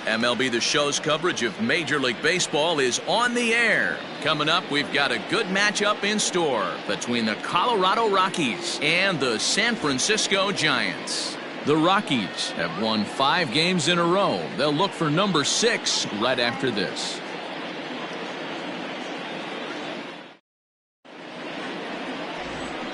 MLB The Show's coverage of Major League Baseball is on the air. Coming up, we've got a good matchup in store between the Colorado Rockies and the San Francisco Giants. The Rockies have won 5 games in a row. They'll look for number 6 right after this.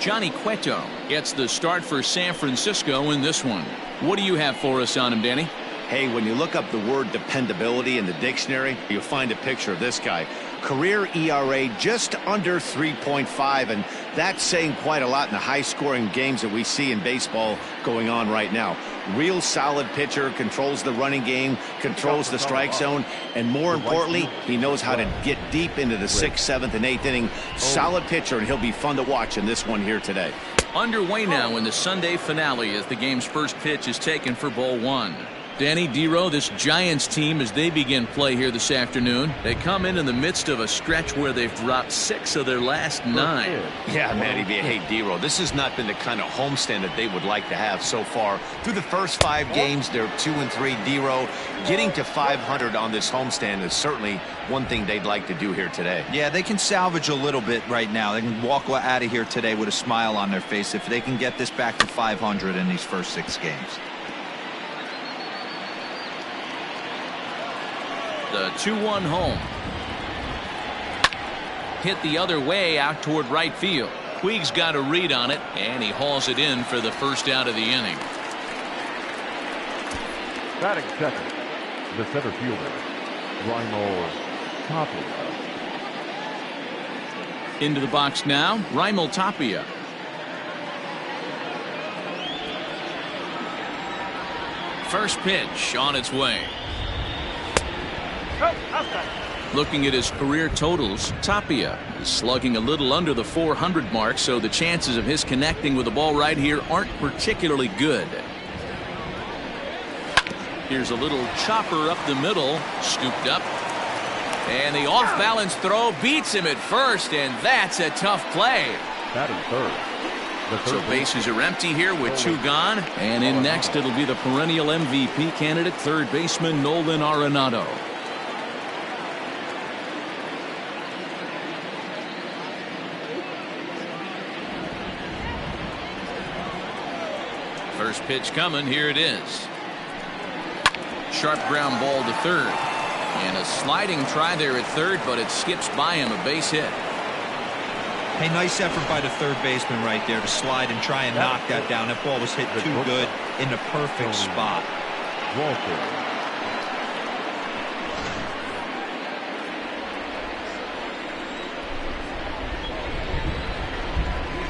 Johnny Cueto gets the start for San Francisco in this one. What do you have for us on him, Danny? Hey, when you look up the word dependability in the dictionary, you'll find a picture of this guy. Career ERA just under 3.5, and that's saying quite a lot in the high-scoring games that we see in baseball going on right now. Real solid pitcher, controls the running game, controls the strike zone, and more importantly, he knows how to get deep into the 6th, 7th, and 8th inning. Solid pitcher, and he'll be fun to watch in this one here today. Underway now in the Sunday finale as the game's first pitch is taken for ball 1. Danny, D-Row, this Giants team, as they begin play here this afternoon, they come in the midst of a stretch where they've dropped 6 of their last 9. Yeah, Matty B. Hey, D-Row, this has not been the kind of homestand that they would like to have so far. Through the first 5 games, they're 2-3. D-Row, getting to 500 on this homestand is certainly one thing they'd like to do here today. Yeah, they can salvage a little bit right now. They can walk out of here today with a smile on their face if they can get this back to 500 in these first 6 games. The 2-1 home. Hit the other way out toward right field. Puig's got a read on it, and he hauls it in for the first out of the inning. Batting second, the center fielder, Tapia. Into the box now, Tapia. First pitch on its way. Looking at his career totals, Tapia is slugging a little under the 400 mark, so the chances of his connecting with the ball right here aren't particularly good. Here's a little chopper up the middle, scooped up. And the off-balance throw beats him at first, and that's a tough play. Batting third. So bases are empty here with 2 gone. And in next, it'll be the perennial MVP candidate, third baseman Nolan Arenado. First pitch coming. Here it is. Sharp ground ball to third. And a sliding try there at third, but it skips by him, a base hit. Hey, nice effort by the third baseman right there to slide and try and knock that down. That ball was hit too good in the perfect spot.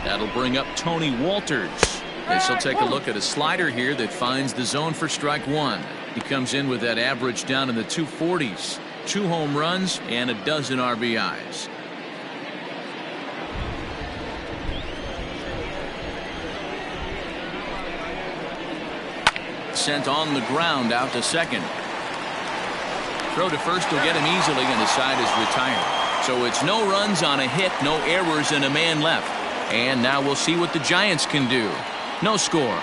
That'll bring up Tony Walters. This will take a look at a slider here that finds the zone for strike 1. He comes in with that average down in the 240s. 2 home runs and a dozen RBIs. Sent on the ground out to second. Throw to first will get him easily, and the side is retired. So it's no runs on a hit, no errors, and a man left. And now we'll see what the Giants can do. No score.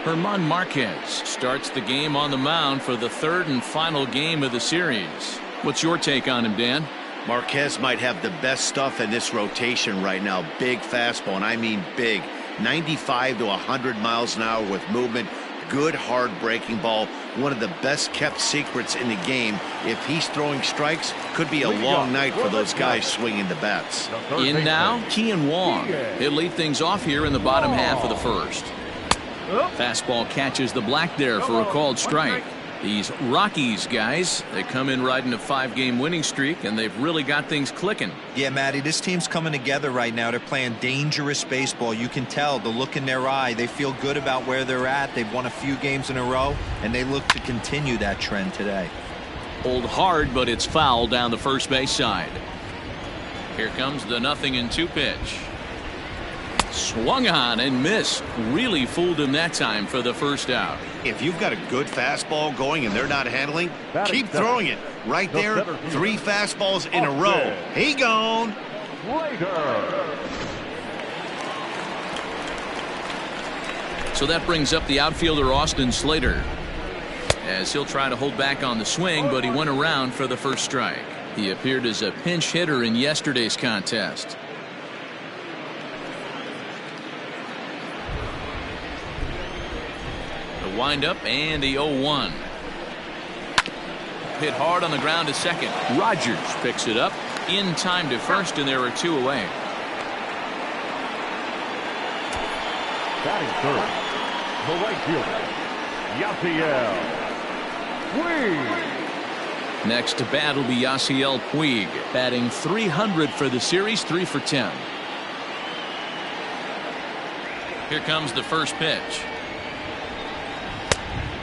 German Marquez starts the game on the mound for the 3rd and final game of the series. What's your take on him, Dan? Marquez might have the best stuff in this rotation right now. Big fastball, and I mean big. 95 to 100 miles an hour with movement. Good hard breaking ball. One of the best kept secrets in the game. If he's throwing strikes, could be a long night for those guys swinging the bats. In now, Kian Wong. He'll lead things off here in the bottom half of the first. Fastball catches the black there for a called strike. These Rockies guys, they come in riding a 5-game winning streak, and they've really got things clicking. Yeah, Matty, this team's coming together right now. They're playing dangerous baseball. You can tell the look in their eye. They feel good about where they're at. They've won a few games in a row, and they look to continue that trend today. Pulled hard, but it's foul down the first base side. Here comes the 0-2 pitch. Swung on and missed. Really fooled him that time for the first out. If you've got a good fastball going and they're not handling, keep throwing it. Right there, 3 fastballs in a row. He gone. So that brings up the outfielder Austin Slater, as he'll try to hold back on the swing, but he went around for the first strike. He appeared as a pinch hitter in yesterday's contest. The windup and the 0-1. Hit hard on the ground to second. Rogers picks it up in time to first, and there are 2 away. Batting third, the right fielder, Yasiel Puig. Next to bat will be Yasiel Puig, batting .300 for the series, 3 for 10. Here comes the first pitch.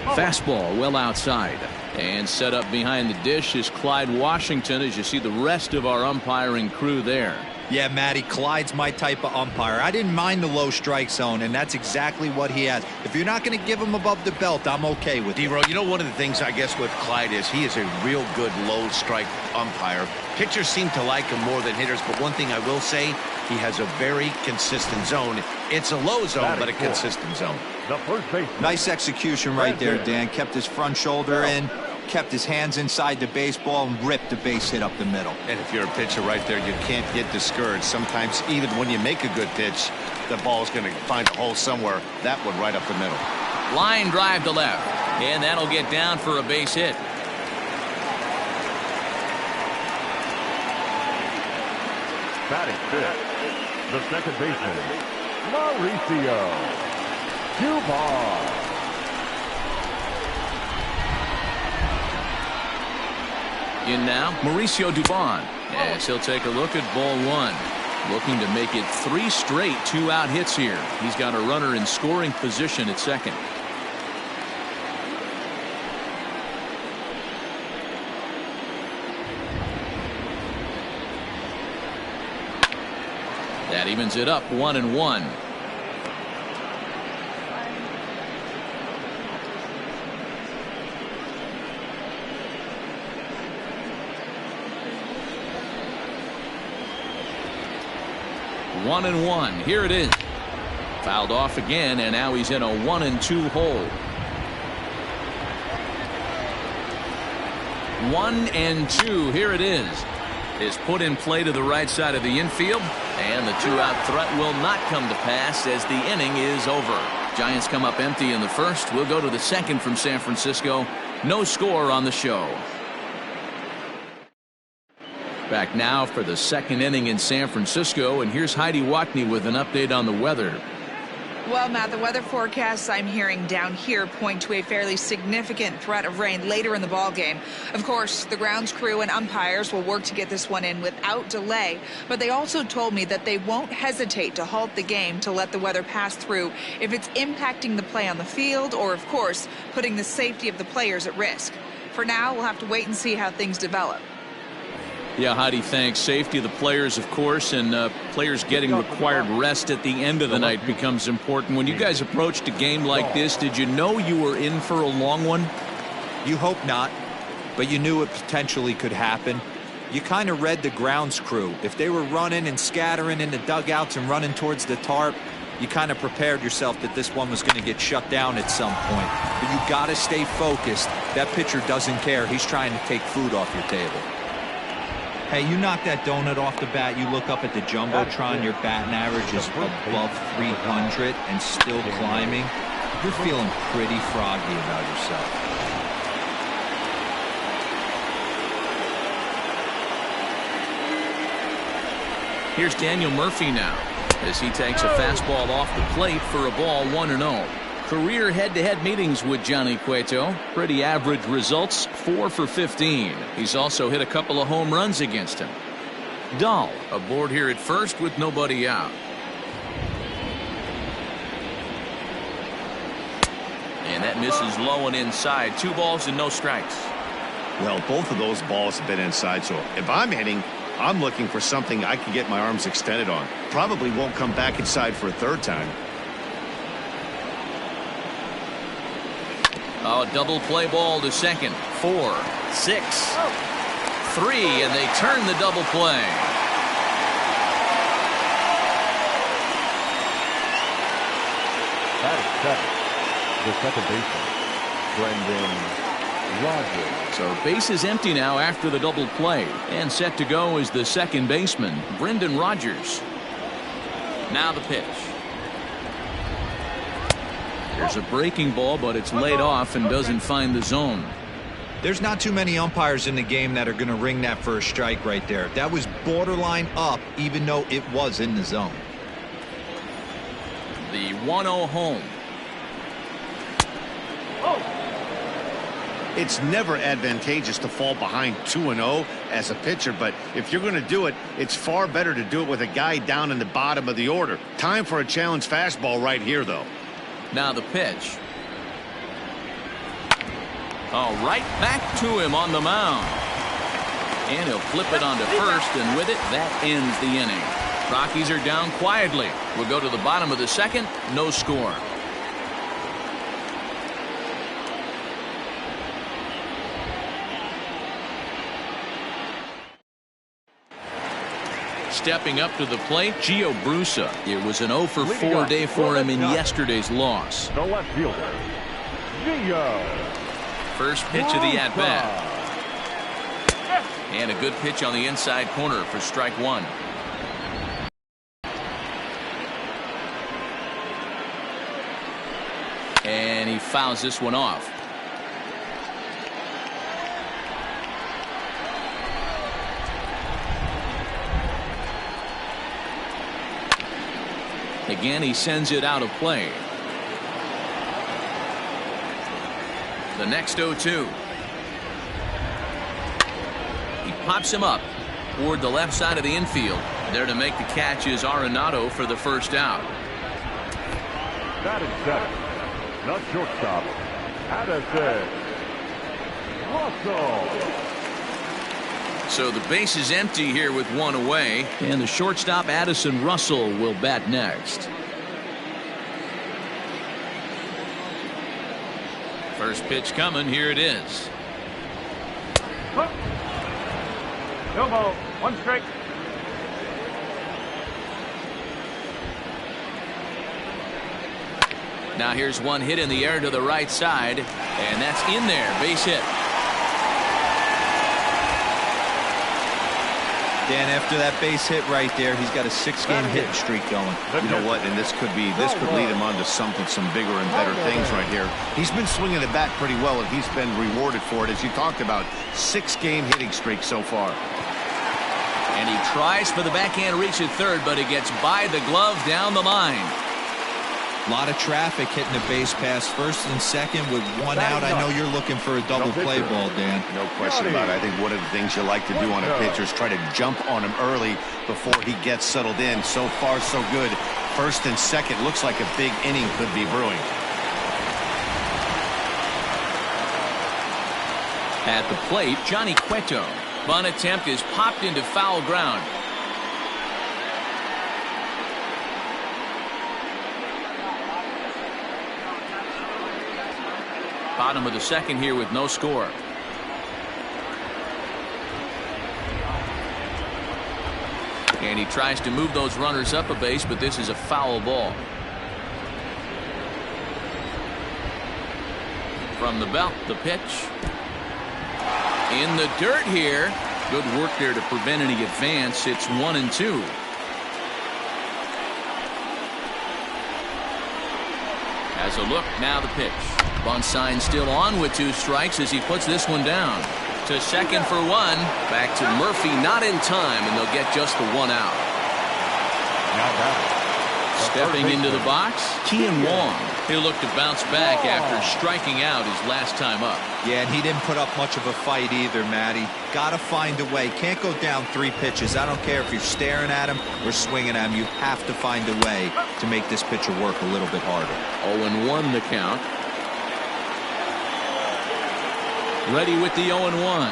Fastball well outside. And set up behind the dish is Clyde Washington, as you see the rest of our umpiring crew there. Yeah, Matty, Clyde's my type of umpire. I didn't mind the low strike zone, and that's exactly what he has. If you're not going to give him above the belt, I'm okay with it. D-Row, you know, one of the things I guess with Clyde is he is a real good low strike umpire. Pitchers seem to like him more than hitters, but one thing I will say, he has a very consistent zone. It's a low zone, but a consistent zone. The first base. Nice execution right there, Dan. Kept his front shoulder in, kept his hands inside the baseball, and ripped the base hit up the middle. And if you're a pitcher right there, you can't get discouraged. Sometimes even when you make a good pitch, the ball's going to find a hole somewhere. That one right up the middle. Line drive to left, and that'll get down for a base hit. Batting fifth, the second baseman, Mauricio Dubon. In now, Mauricio Dubon, as he'll take a look at ball 1. Looking to make it 3 straight 2-out hits here. He's got a runner in scoring position at second. That evens it up 1-1. One and one. Here it is. Fouled off again, and now he's in a 1-2 hole. 1-2. Here it is. Is put in play to the right side of the infield, and the 2-out threat will not come to pass as the inning is over. Giants come up empty in the first. We'll go to the second from San Francisco. No score on the show. Back now for the second inning in San Francisco, and here's Heidi Watney with an update on the weather. Well, Matt, the weather forecasts I'm hearing down here point to a fairly significant threat of rain later in the ball game. Of course, the grounds crew and umpires will work to get this one in without delay, but they also told me that they won't hesitate to halt the game to let the weather pass through if it's impacting the play on the field or, of course, putting the safety of the players at risk. For now, we'll have to wait and see how things develop. Yeah, Heidi, thanks. Safety of the players, of course, and players getting required rest at the end of the night becomes important. When you guys approached a game like this, did you know you were in for a long one? You hope not, but you knew it potentially could happen. You kind of read the grounds crew. If they were running and scattering in the dugouts and running towards the tarp, you kind of prepared yourself that this one was going to get shut down at some point. But you got to stay focused. That pitcher doesn't care. He's trying to take food off your table. Hey, you knock that donut off the bat, you look up at the Jumbotron, your batting average is above 300 and still climbing. You're feeling pretty froggy about yourself. Here's Daniel Murphy now, as he takes a fastball off the plate for a ball 1-0. Career head-to-head meetings with Johnny Cueto. Pretty average results, 4 for 15. He's also hit a couple of home runs against him. Dahl aboard here at first with nobody out. And that misses low and inside. 2 balls and no strikes. Well, both of those balls have been inside, so if I'm hitting, I'm looking for something I can get my arms extended on. Probably won't come back inside for a third time. Oh, double play ball to second. 4, 6, 3, and they turn the double play. That is 7, the second baseman, Brendan Rodgers. So base is empty now after the double play, and set to go is the second baseman, Brendan Rodgers. Now the pitch. There's a breaking ball, but it's laid off and doesn't find the zone. There's not too many umpires in the game that are going to ring that for a strike right there. That was borderline up, even though it was in the zone. The 1-0 home. It's never advantageous to fall behind 2-0 as a pitcher, but if you're going to do it, it's far better to do it with a guy down in the bottom of the order. Time for a challenge fastball right here, though. Now the pitch. Oh, right back to him on the mound. And he'll flip it onto first, and with it, that ends the inning. Rockies are down quietly. We'll go to the bottom of the second. No score. Stepping up to the plate, Gio Brusa. It was an 0 for 4 day for him in yesterday's loss. The left fielder, Gio. First pitch of the at-bat. And a good pitch on the inside corner for strike one. And he fouls this one off. Again, he sends it out of play. The next 0-2. He pops him up toward the left side of the infield. There to make the catch is Arenado for the first out. That is set. The shortstop, Addison Russell. So the base is empty here with one away, and the shortstop Addison Russell will bat next. First pitch coming. Here it is. No ball, one strike. Now here's one hit in the air to the right side, and that's in there. Base hit. Dan, after that base hit right there, he's got a 6-game hit streak going. You know what? And this could lead him on to some bigger and better things right here. He's been swinging the bat pretty well, and he's been rewarded for it, as you talked about. 6-game hitting streak so far. And he tries for the backhand reach at third, but it gets by the glove down the line. A lot of traffic hitting the base pass first and second with one out. I know you're looking for a double play ball, Dan. No question about it. I think one of the things you like to do on a pitcher is try to jump on him early before he gets settled in. So far, so good. First and second, looks like a big inning could be brewing. At the plate, Johnny Cueto. Bunt attempt is popped into foul ground. Bottom of the second here with no score. And he tries to move those runners up a base, but this is a foul ball. From the belt, the pitch. In the dirt here. Good work there to prevent any advance. It's 1-2. Has a look, now the pitch. Bunt sign still on with 2 strikes as he puts this one down. To second for 1. Back to Murphy, not in time, and they'll get just the 1 out. Stepping into the box, Kian Wong. He'll look to bounce back after striking out his last time up. Yeah, and he didn't put up much of a fight either, Matty. Got to find a way. Can't go down 3 pitches. I don't care if you're staring at him or swinging at him. You have to find a way to make this pitcher work a little bit harder. 0-1 the count. Ready with the 0-1.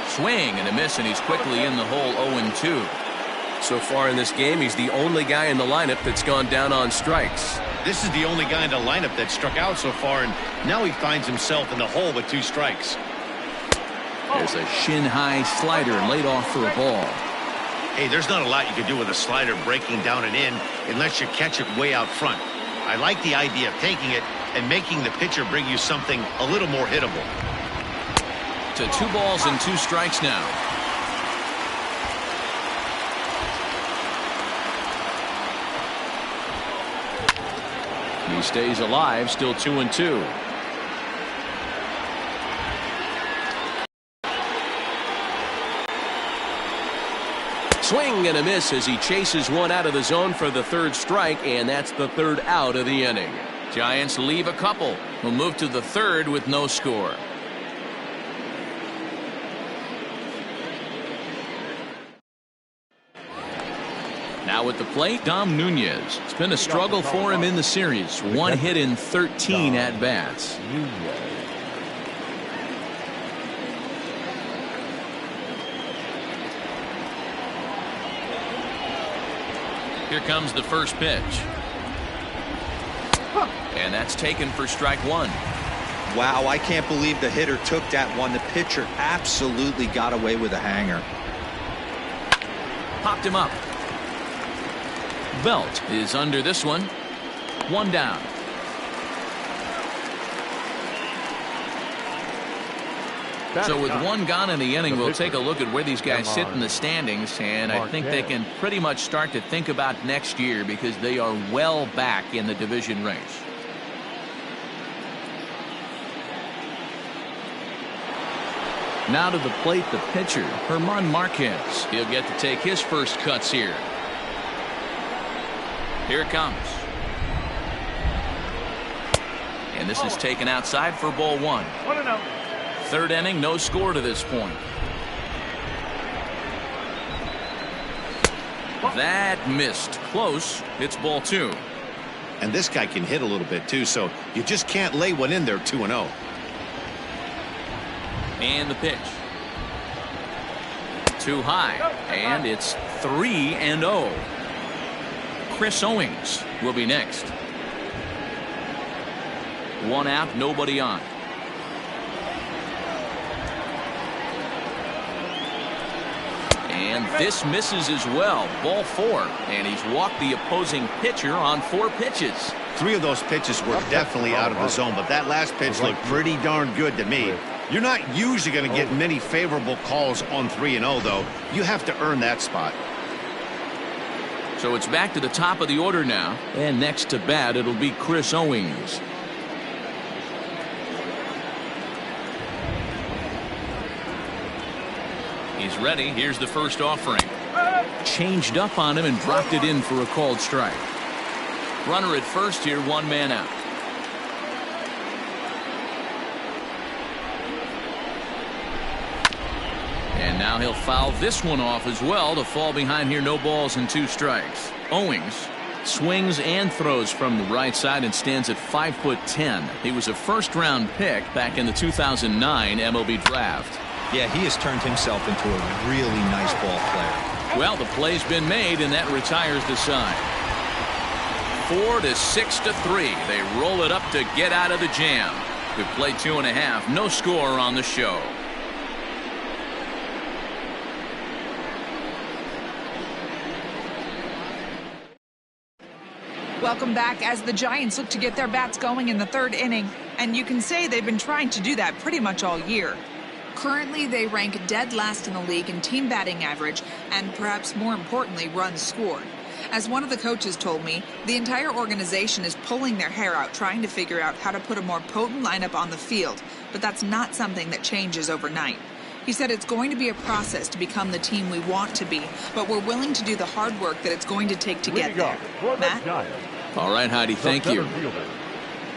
Swing and a miss, and he's quickly in the hole. 0-2. So far in this game, he's the only guy in the lineup that's gone down on strikes. This is the only guy in the lineup that struck out so far, and now he finds himself in the hole with 2 strikes. There's a shin-high slider laid off for a ball. Hey, there's not a lot you can do with a slider breaking down and in unless you catch it way out front. I like the idea of taking it and making the pitcher bring you something a little more hittable. To 2 balls and 2 strikes now. He stays alive, still 2-2. Swing and a miss as he chases one out of the zone for the 3rd strike, and that's the 3rd out of the inning. Giants leave a couple. We'll move to the 3rd with no score. Now at the plate, Dom Nunez. It's been a struggle for him in the series. 1 hit in 13 at-bats. Here comes the first pitch. And that's taken for strike 1. Wow, I can't believe the hitter took that one. The pitcher absolutely got away with a hanger. Popped him up. Belt is under this one. 1 down. So with 1 gone in the inning, we'll take a look at where these guys sit in the standings, and I think they can pretty much start to think about next year because they are well back in the division race. Now to the plate, the pitcher, German Marquez. He'll get to take his first cuts here. Here it comes. And this is taken outside for ball 1. 1-0. 3rd inning, no score to this point. That missed. Close. It's ball 2. And this guy can hit a little bit too, so you just can't lay one in there 2-0. And the pitch. Too high. And it's 3-0. Chris Owings will be next. 1 out, nobody on. And this misses as well. Ball 4. And he's walked the opposing pitcher on 4 pitches. 3 of those pitches were definitely out of the zone, but that last pitch looked pretty darn good to me. You're not usually going to get many favorable calls on 3-0, though. You have to earn that spot. So it's back to the top of the order now. And next to bat, it'll be Chris Owings. He's ready. Here's the first offering. Changed up on him and dropped it in for a called strike. Runner at first here, 1 man out. And now he'll foul this one off as well to fall behind here. No balls and 2 strikes. Owings swings and throws from the right side and stands at 5'10". He was a 1st-round pick back in the 2009 MLB draft. Yeah, he has turned himself into a really nice ball player. Well, the play's been made, and that retires the side. 4-6-3. They roll it up to get out of the jam. We've played 2.5. No score on the show. Welcome back as the Giants look to get their bats going in the 3rd inning. And you can say they've been trying to do that pretty much all year. Currently, they rank dead last in the league in team batting average and perhaps more importantly, runs scored. As one of the coaches told me, the entire organization is pulling their hair out trying to figure out how to put a more potent lineup on the field, but that's not something that changes overnight. He said it's going to be a process to become the team we want to be, but we're willing to do the hard work that it's going to take to get there. Matt? All right, Heidi, thank you.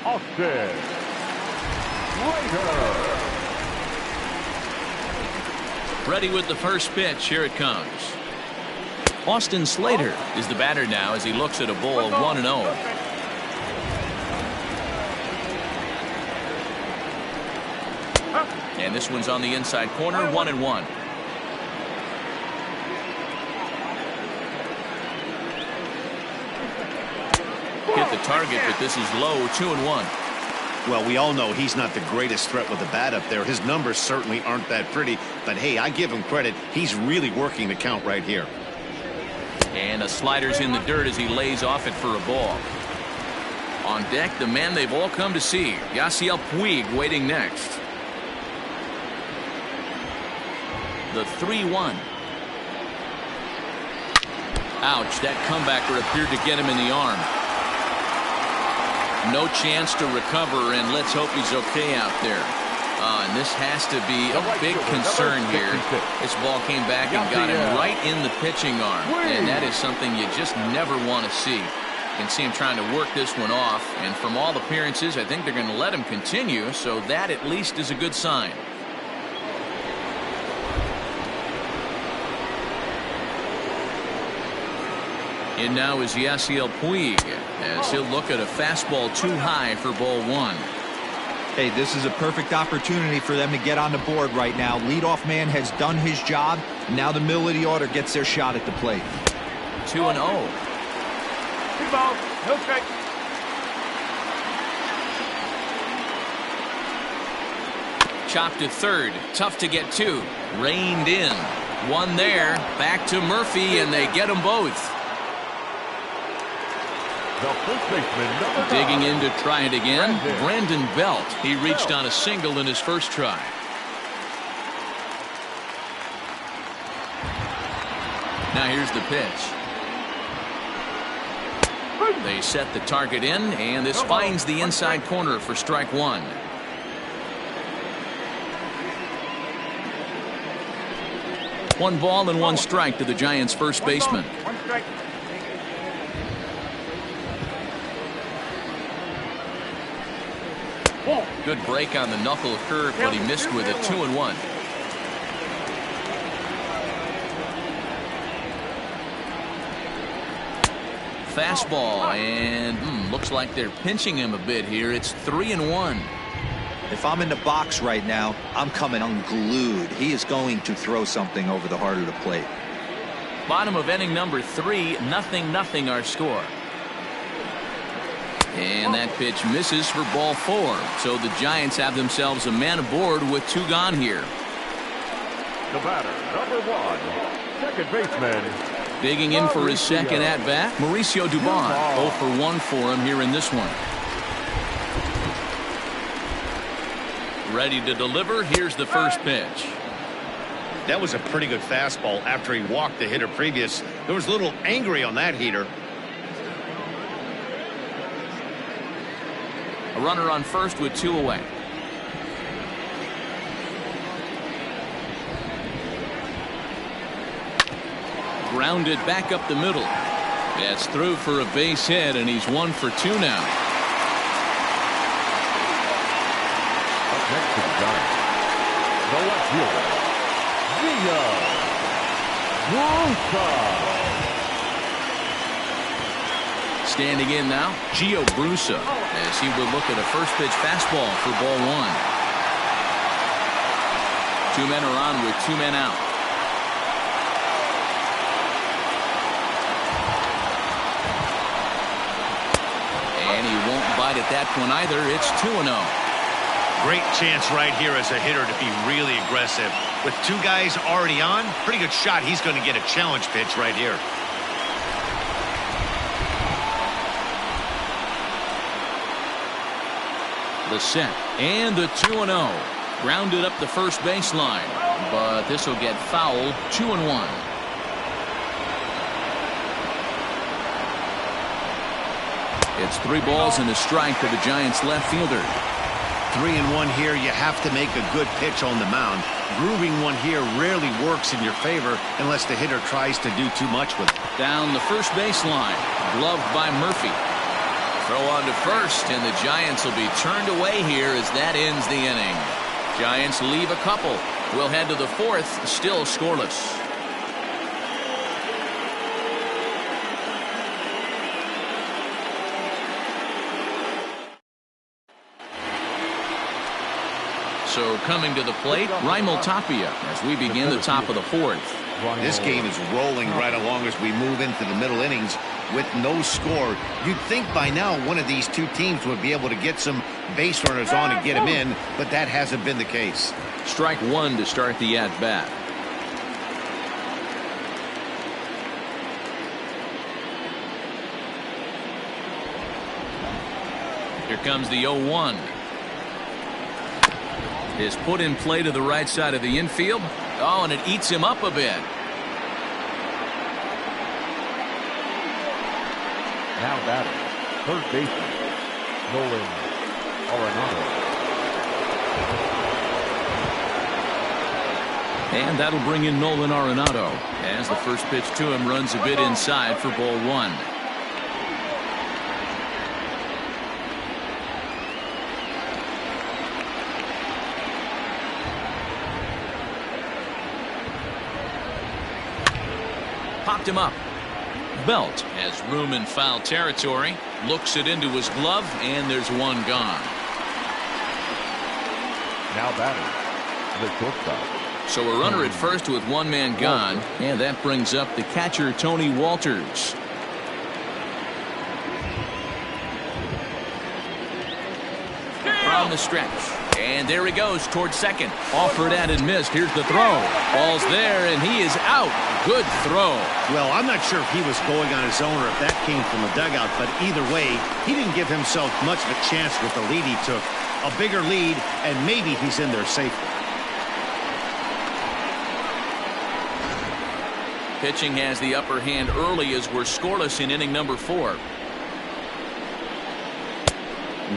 Austin Slater. Ready with the first pitch. Here it comes. Austin Slater is the batter now as he looks at a ball 1-0. And this one's on the inside corner, 1-1. Hit the target, but this is low, 2-1. Well, we all know he's not the greatest threat with the bat up there. His numbers certainly aren't that pretty, but hey, I give him credit. He's really working the count right here. And a slider's in the dirt as he lays off it for a ball. On deck, the man they've all come to see, Yasiel Puig, waiting next. The 3-1. Ouch, that comebacker appeared to get him in the arm. No chance to recover, and let's hope he's okay out there. And this has to be a big concern here. This ball came back and got him right in the pitching arm, and that is something you just never want to see. You can see him trying to work this one off, and from all appearances, I think they're going to let him continue, so that at least is a good sign. And now is Yasiel Puig, as he'll look at a fastball too high for ball one. Hey, this is a perfect opportunity for them to get on the board right now. Leadoff man has done his job. Now the middle of the order gets their shot at the plate. 2-0. Good ball. No strike. Chopped to third. Tough to get to. Reined in. One there. Back to Murphy, and they get them both. The first baseman, number 9. Digging in to try it again, Brandon Belt. He reached on a single in his first try. Now here's the pitch. They set the target in, and this finds the inside corner for strike one. One ball and one strike to the Giants' first baseman. One strike. Good break on the knuckle curve, but he missed with a 2-1. Fastball, and looks like they're pinching him a bit here. It's 3-1. If I'm in the box right now, I'm coming unglued. He is going to throw something over the heart of the plate. Bottom of inning number 3, 0-0 our score. And that pitch misses for ball 4. So the Giants have themselves a man aboard with 2 gone here. The batter, number 1, second baseman. Digging in for his second at-bat, Mauricio Dubon. 0 for 1 for him here in this one. Ready to deliver. Here's the first pitch. That was a pretty good fastball after he walked the hitter previous. There was a little angry on that heater. A runner on first with 2 away. Grounded back up the middle. That's through for a base hit, and he's 1 for 2 now. Up next to the Giants, the left fielder, Gio. Standing in now, Gio Brusa, as he will look at a first pitch fastball for ball 1. 2 men are on with 2 men out. And he won't bite at that one either. It's 2-0. Great chance right here as a hitter to be really aggressive. With 2 guys already on, pretty good shot. He's going to get a challenge pitch right here. The set and the 2-0. Grounded up the first baseline, but this will get foul. 2-1. It's 3 balls and a strike to the Giants left fielder. 3-1 here. You have to make a good pitch on the mound. Grooving one here rarely works in your favor unless the hitter tries to do too much with it. Down the first baseline, gloved by Murphy. Throw on to first, and the Giants will be turned away here as that ends the inning. Giants leave a couple. We'll head to the 4th, still scoreless. So coming to the plate, Raimel Tapia as we begin the top of the 4th. This game is rolling right along as we move into the middle innings with no score. You'd think by now one of these 2 teams would be able to get some base runners on and get them in, but that hasn't been the case. Strike 1 to start the at-bat. Here comes the 0-1. Is put in play to the right side of the infield. Oh, and it eats him up a bit. Now batting, third baseman, Nolan Arenado. And that'll bring in Nolan Arenado as the first pitch to him runs a bit inside for ball one. Popped him up. Belt has room in foul territory, looks it into his glove, and there's one gone. Now batting, the shortstop. So a runner at first with one man gone, and that brings up the catcher Tony Walters. From the stretch. And there he goes towards second. Offered at and missed. Here's the throw. Ball's there, and he is out. Good throw. Well, I'm not sure if he was going on his own or if that came from the dugout, but either way, he didn't give himself much of a chance with the lead he took. A bigger lead, and maybe he's in there safely. Pitching has the upper hand early as we're scoreless in inning number 4.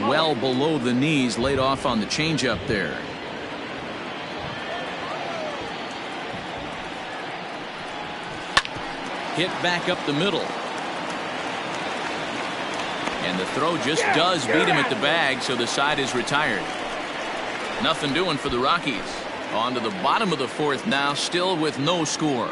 Well below the knees, laid off on the changeup there. Hit back up the middle. And the throw just does beat him at the bag, so the side is retired. Nothing doing for the Rockies. On to the bottom of the 4th now, still with no score.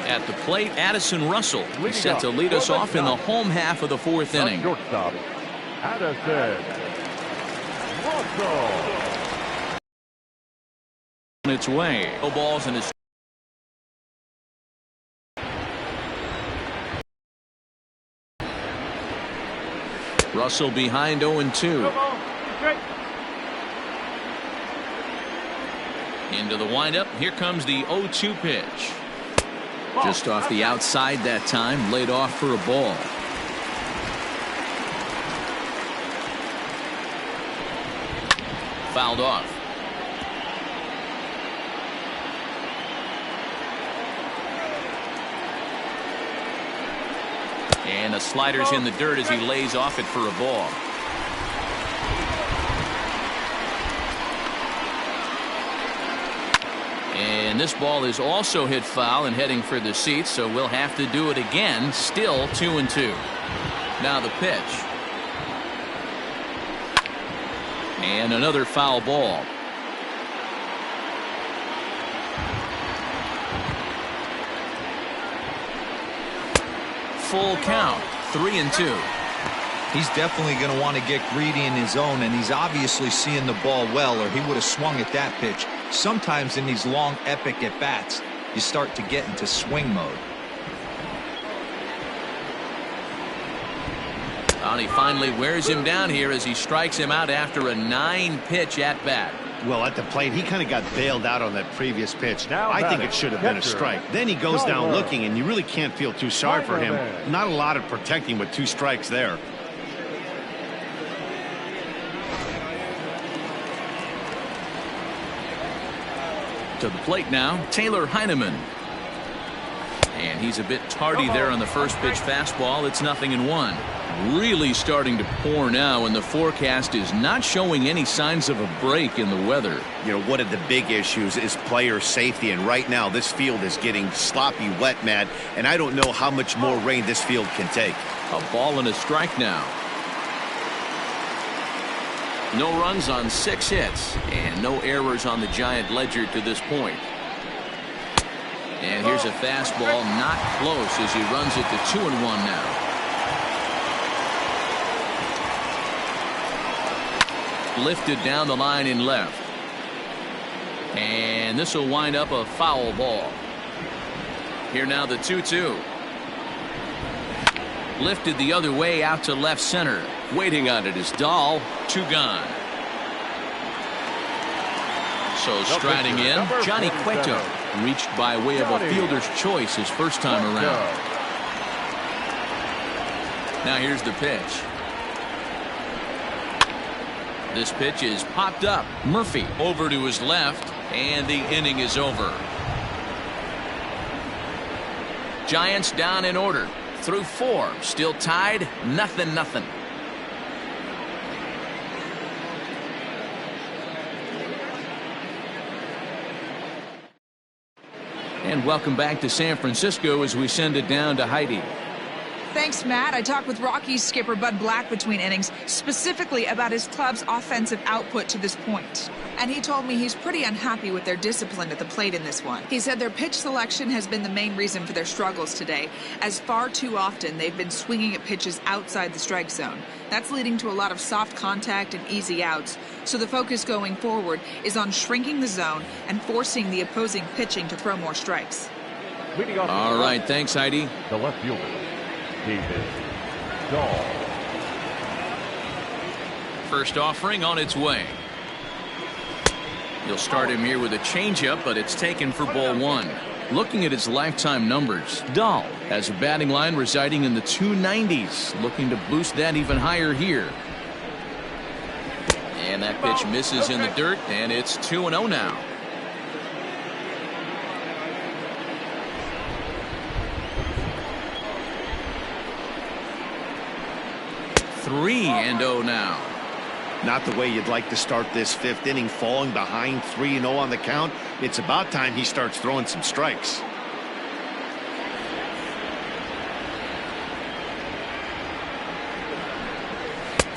At the plate, Addison Russell. He's set to lead us off in the home half of the 4th inning. Shortstop, Addison Russell. On its way. No balls in his. Russell behind 0-2. Into the windup. Here comes the 0-2 pitch. Just off the outside that time, laid off for a ball. Fouled off. And the slider's in the dirt as he lays off it for a ball. And this ball is also hit foul and heading for the seats, so we'll have to do it again. Still 2-2. Now the pitch. And another foul ball. Full count. 3-2. He's definitely going to want to get greedy in his zone, and he's obviously seeing the ball well, or he would have swung at that pitch. Sometimes in these long epic at bats, you start to get into swing mode. And he finally wears him down here as he strikes him out after a 9-pitch at bat. Well, at the plate, he kind of got bailed out on that previous pitch. Now I think it should have been a strike. Then he goes down looking, and you really can't feel too sorry for him. Not a lot of protecting with 2 strikes there. To the plate now, Taylor Heineman. And he's a bit tardy there on the first pitch fastball. It's 0-1. Really starting to pour now, and the forecast is not showing any signs of a break in the weather. You know, one of the big issues is player safety, and right now this field is getting sloppy wet, Matt, and I don't know how much more rain this field can take. A ball and a strike now. No runs on 6 hits, and no errors on the Giant ledger to this point. And here's a fastball, not close, as he runs it to 2-1 now. Lifted down the line in left. And this will wind up a foul ball. Here now the 2-2. Lifted the other way out to left center. Waiting on it is Dahl. 2 gone. So striding in, Johnny Cueto. Reached by way of a fielder's choice his first time around. Now here's the pitch. This pitch is popped up. Murphy over to his left, and the inning is over. Giants down in order. Through 4. Still tied. 0-0. And welcome back to San Francisco as we send it down to Heidi. Thanks, Matt. I talked with Rockies skipper Bud Black between innings, specifically about his club's offensive output to this point. And he told me he's pretty unhappy with their discipline at the plate in this one. He said their pitch selection has been the main reason for their struggles today, as far too often they've been swinging at pitches outside the strike zone. That's leading to a lot of soft contact and easy outs. So the focus going forward is on shrinking the zone and forcing the opposing pitching to throw more strikes. All right, thanks, Heidi. The left fielder, David Dahl. First offering on its way. You'll start him here with a changeup, but it's taken for ball 1. Looking at his lifetime numbers, Dahl has a batting line residing in the 290s, looking to boost that even higher here. And that pitch misses in the dirt, and it's 2-0 now. Three and 0 now. Not the way you'd like to start this 5th inning, falling behind 3-0 on the count. It's about time he starts throwing some strikes.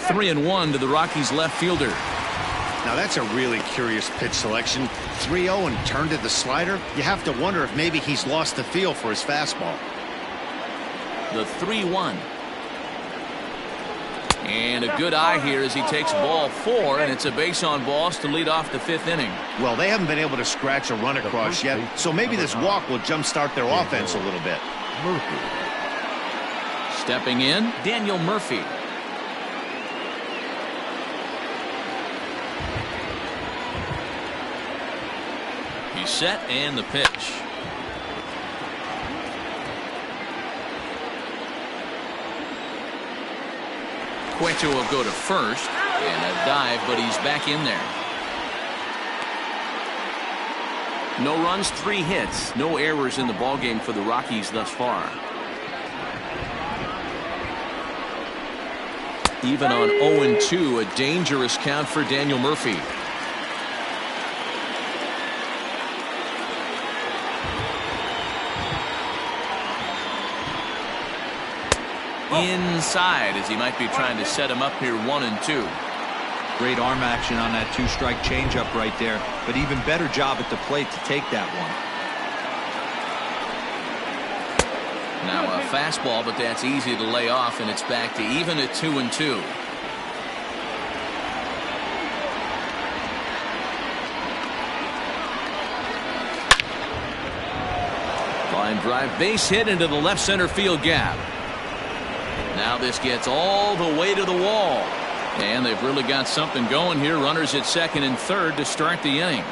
Three and 1 to the Rockies left fielder. Now that's a really curious pitch selection. 3-0 and turned to the slider. You have to wonder if maybe he's lost the feel for his fastball. The 3-1. And a good eye here as he takes ball 4, and it's a base on balls to lead off the 5th inning. Well, they haven't been able to scratch a run across yet, so maybe this walk will jumpstart their offense a little bit. Murphy. Stepping in, Daniel Murphy. He's set, and the pitch. Cueto will go to first, and a dive, but he's back in there. No runs, 3 hits, no errors in the ballgame for the Rockies thus far. Even on 0-2, a dangerous count for Daniel Murphy. Inside as he might be trying to set him up here 1-2. Great arm action on that 2-strike changeup right there, but even better job at the plate to take that one. Now a fastball, but that's easy to lay off, and it's back to even at 2-2. Line drive, base hit into the left center field gap. Now this gets all the way to the wall. And they've really got something going here. Runners at 2nd and 3rd to start the inning.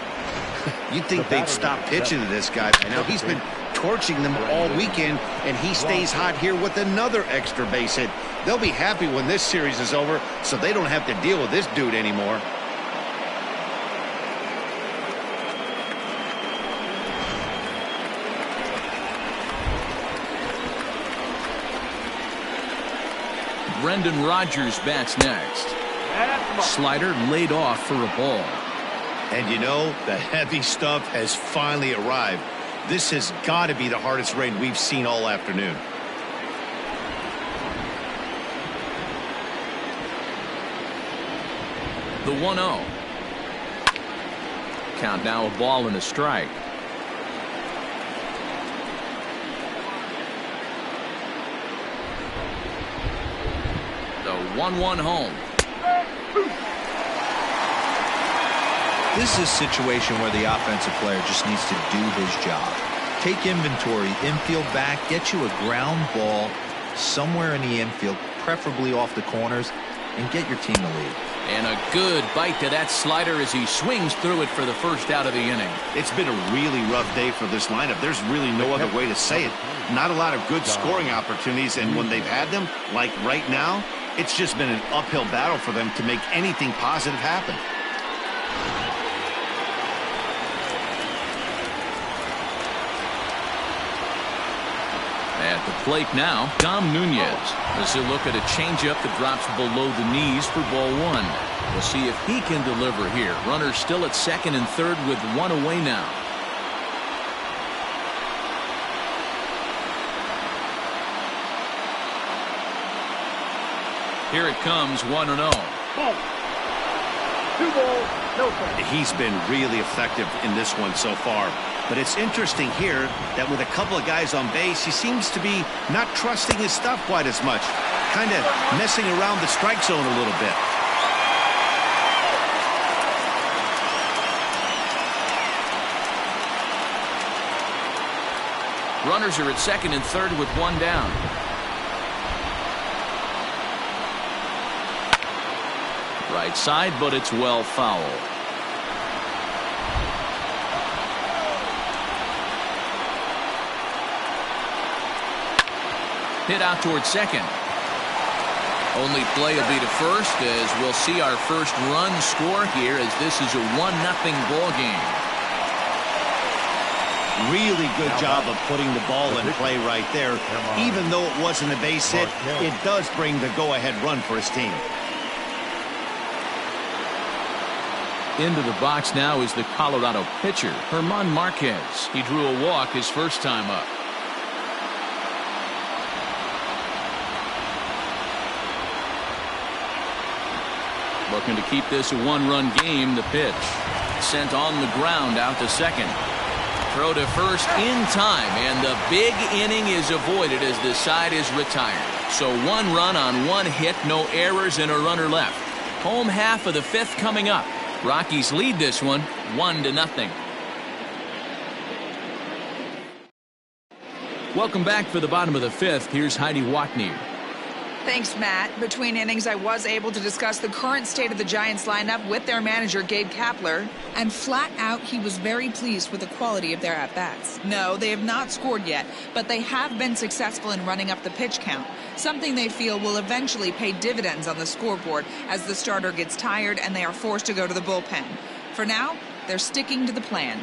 You'd think they'd stop pitching to this guy. Now he's been torching them all weekend, and he stays hot here with another extra base hit. They'll be happy when this series is over, so they don't have to deal with this dude anymore. Brendan Rodgers bats next. Slider laid off for a ball. And you know, the heavy stuff has finally arrived. This has got to be the hardest rain we've seen all afternoon. The 1-0. Count now a ball and a strike. The 1-1 home. This is a situation where the offensive player just needs to do his job. Take inventory, infield back, get you a ground ball somewhere in the infield, preferably off the corners, and get your team to lead. And a good bite to that slider as he swings through it for the first out of the inning. It's been a really rough day for this lineup. There's really no other way to say it. Not a lot of good scoring opportunities, and when they've had them, like right now, it's just been an uphill battle for them to make anything positive happen. At the plate now, Dom Nunez. As he'll look at a changeup that drops below the knees for ball one. We'll see if he can deliver here. Runners still at second and third with one away now. Here it comes, 1-0. Ball. 2 balls, no strikes. He's been really effective in this one so far. But it's interesting here that with a couple of guys on base, he seems to be not trusting his stuff quite as much. Kind of messing around the strike zone a little bit. Runners are at second and third with one down. Right side, but it's well foul. Hit out towards second. Only play will be to first as we'll see our first run score here as this is a 1-0 ball game. Really good job of putting the ball in play right there. Even though it wasn't a base hit, it does bring the go-ahead run for his team. Into the box now is the Colorado pitcher, German Marquez. He drew a walk his first time up. Looking to keep this a one-run game. The pitch sent on the ground out to second. Throw to first in time, and the big inning is avoided as the side is retired. So one run on one hit, no errors, and a runner left. Home half of the fifth coming up. Rockies lead this one 1-0. Welcome back for the bottom of the fifth. Here's Heidi Watney. Thanks, Matt. Between innings, I was able to discuss the current state of the Giants lineup with their manager, Gabe Kapler. And flat out, he was very pleased with the quality of their at-bats. No, they have not scored yet, but they have been successful in running up the pitch count, something they feel will eventually pay dividends on the scoreboard as the starter gets tired and they are forced to go to the bullpen. For now, they're sticking to the plan.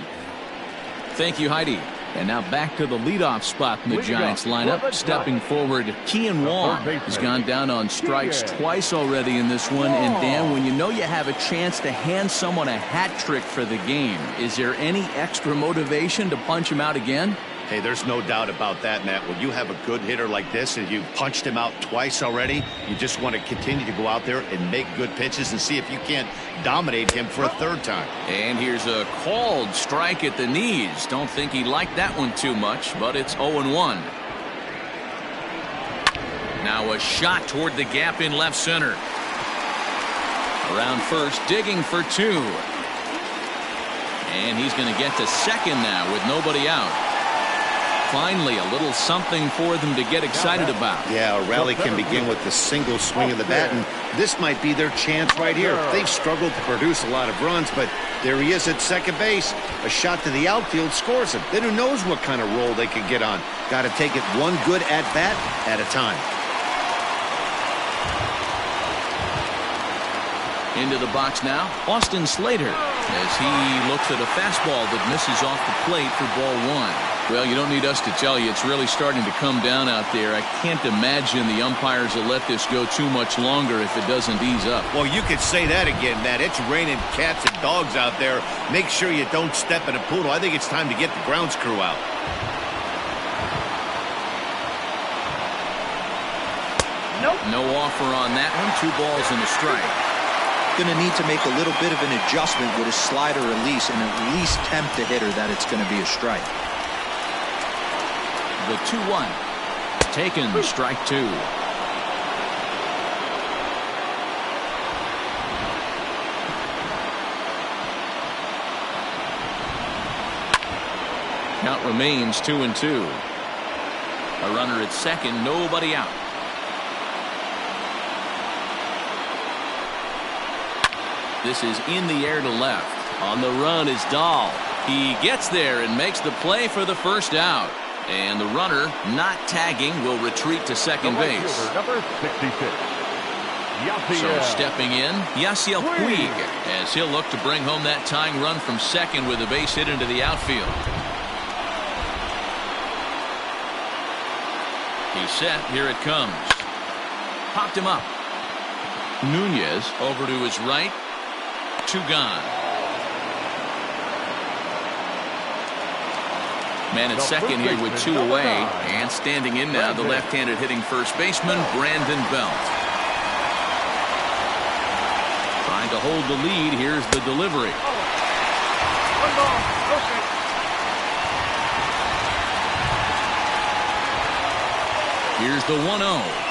Thank you, Heidi. And now back to the leadoff spot in the Giants lineup. Stepping forward, Kian Wong has gone down on strikes twice already in this one. And Dan, when you know you have a chance to hand someone a hat trick for the game, is there any extra motivation to punch him out again? Hey, there's no doubt about that, Matt. When you have a good hitter like this and you punched him out twice already, you just want to continue to go out there and make good pitches and see if you can't dominate him for a third time. And here's a called strike at the knees. Don't think he liked that one too much, but it's 0-1. Now a shot toward the gap in left center. Around first, digging for two. And he's going to get to second now with nobody out. Finally, a little something for them to get excited about. Yeah, a rally can begin with the single swing of the bat, and this might be their chance right here. They've struggled to produce a lot of runs, but there he is at second base. A shot to the outfield scores him. Then who knows what kind of roll they could get on. Got to take it one good at-bat at a time. Into the box now, Austin Slater, as he looks at a fastball that misses off the plate for ball one. Well, you don't need us to tell you it's really starting to come down out there. I can't imagine the umpires will let this go too much longer if it doesn't ease up. Well, you could say that again, Matt. It's raining cats and dogs out there. Make sure you don't step in a poodle. I think it's time to get the grounds crew out. Nope. No offer on that one. 2 balls and a strike. Going to need to make a little bit of an adjustment with his slider release and at least tempt the hitter that it's going to be a strike. The 2-1. Taken, strike 2. Count remains 2-2. A runner at second, nobody out. This is in the air to left. On the run is Dahl. He gets there and makes the play for the first out. And the runner, not tagging, will retreat to second base. Number 66. So stepping in, Yasiel Puig, as he'll look to bring home that tying run from second with a base hit into the outfield. He's set. Here it comes. Popped him up. Nunez over to his right. Two gone. Man at second here with two away. And standing in now, the left-handed hitting first baseman, Brandon Belt. Trying to hold the lead. Here's the delivery. One ball. Okay. Here's the 1-0.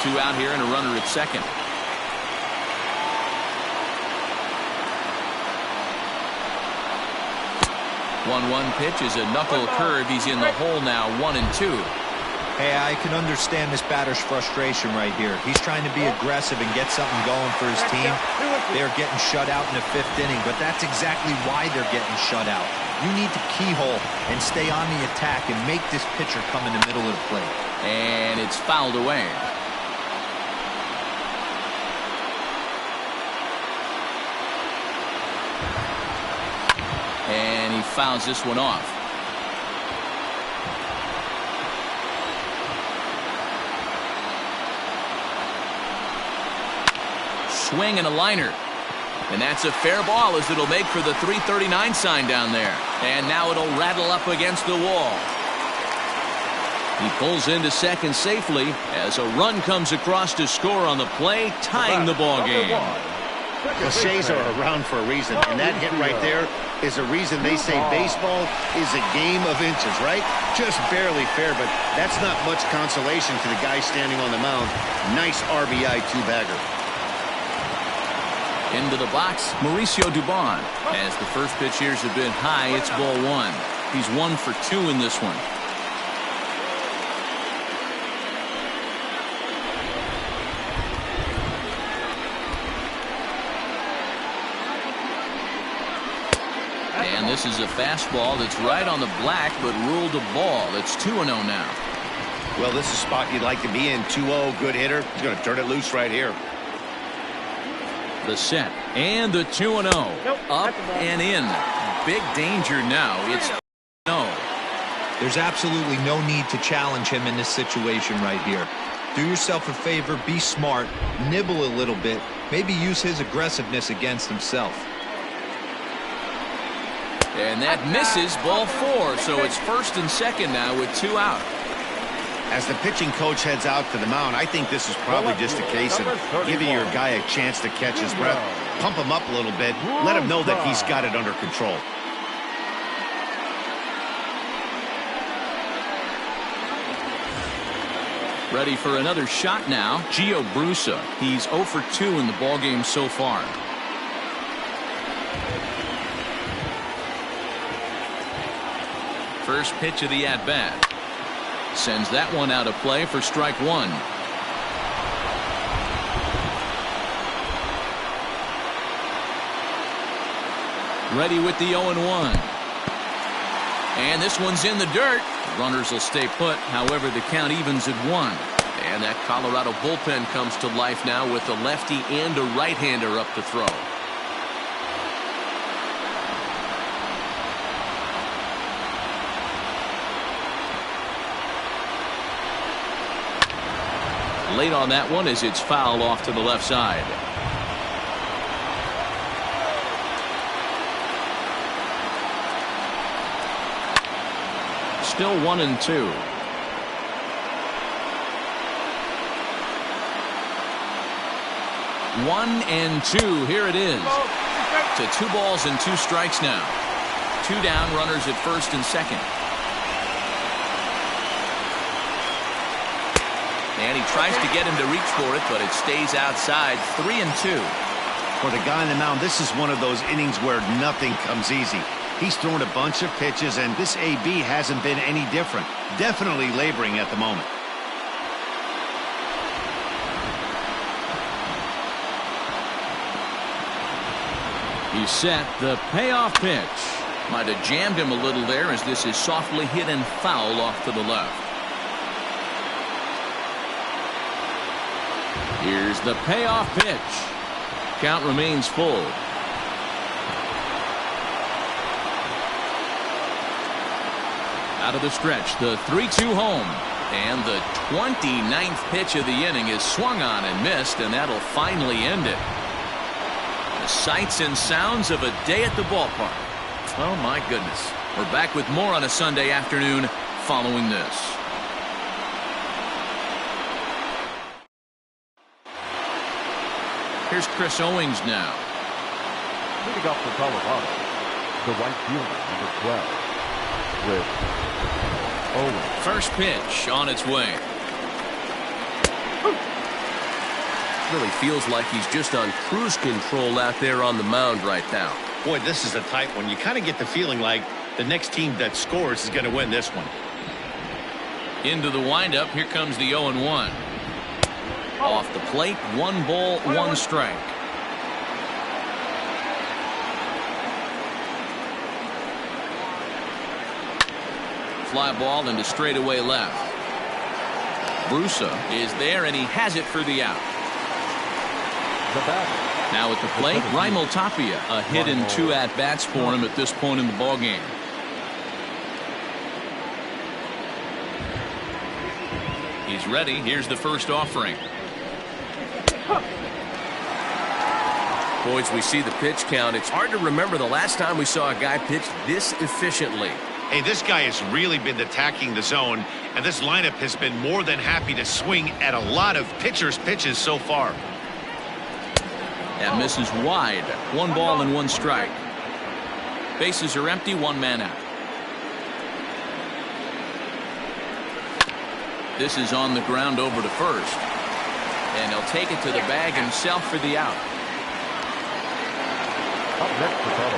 Two out here and a runner at second. 1-1 pitch is a knuckle curve. He's in the hole now, 1-2. Hey, I can understand this batter's frustration right here. He's trying to be aggressive and get something going for his team. They're getting shut out in the 5th inning, but that's exactly why they're getting shut out. You need to keyhole and stay on the attack and make this pitcher come in the middle of the plate. And it's fouled away. And he fouls this one off. Swing and a liner. And that's a fair ball as it'll make for the 339 sign down there. And now it'll rattle up against the wall. He pulls into second safely as a run comes across to score on the play, tying the ball game. Cliches are around for a reason, and that hit right there is a reason they say baseball is a game of inches, right? Just barely fair, but that's not much consolation to the guy standing on the mound. Nice RBI two-bagger. Into the box, Mauricio Dubon. As the first pitch here is a bit high, it's ball one. He's 1 for 2 in this one. And this is a fastball that's right on the black, but ruled a ball. It's 2-0 now. Well, this is a spot you'd like to be in. 2-0, good hitter. He's going to turn it loose right here. The set and the 2-0. Up and in. Big danger now. It's no. There's absolutely no need to challenge him in this situation right here. Do yourself a favor, be smart, nibble a little bit, maybe use his aggressiveness against himself. And that misses, ball 4, so it's first and second now with 2 out. As the pitching coach heads out to the mound, I think this is probably just a case of giving your guy a chance to catch his breath, pump him up a little bit, let him know that he's got it under control. Ready for another shot now, Gio Brusa. He's 0 for 2 in the ballgame so far. First pitch of the at-bat. Sends that one out of play for strike 1. Ready with the 0-1. And this one's in the dirt. Runners will stay put. However, the count evens at 1. And that Colorado bullpen comes to life now with a lefty and a right-hander up to throw. Late on that one as it's fouled off to the left side. Still 1-2. One and two. Here it is. To 2 balls and 2 strikes now. 2 down, runners at first and second. And he tries to get him to reach for it, but it stays outside. 3-2. For the guy on the mound, this is one of those innings where nothing comes easy. He's thrown a bunch of pitches, and this AB hasn't been any different. Definitely laboring at the moment. He's set. The payoff pitch. Might have jammed him a little there as this is softly hit and foul off to the left. Here's the payoff pitch. Count remains full. Out of the stretch, the 3-2 home. And the 29th pitch of the inning is swung on and missed, and that'll finally end it. The sights and sounds of a day at the ballpark. Oh, my goodness. We're back with more on a Sunday afternoon following this. Here's Chris Owings now. Leading up for Colorado, the right fielder, number 12, with Owings. First pitch on its way. Really feels like he's just on cruise control out there on the mound right now. Boy, this is a tight one. You kind of get the feeling like the next team that scores is going to win this one. Into the windup. Here comes the 0-1. Off the plate, 1 ball, 1 strike. Fly ball into straightaway left. Brusa is there, and he has it for the out. Now at the plate, Raimel Tapia. A hit and 2 at-bats for him at this point in the ballgame. He's ready. Here's the first offering. Boys, we see the pitch count. It's hard to remember the last time we saw a guy pitch this efficiently. Hey, this guy has really been attacking the zone, and this lineup has been more than happy to swing at a lot of pitchers' pitches so far. That misses wide. 1 ball and 1 strike. Bases are empty, 1 man out. This is on the ground over to first. And he'll take it to the bag himself for the out.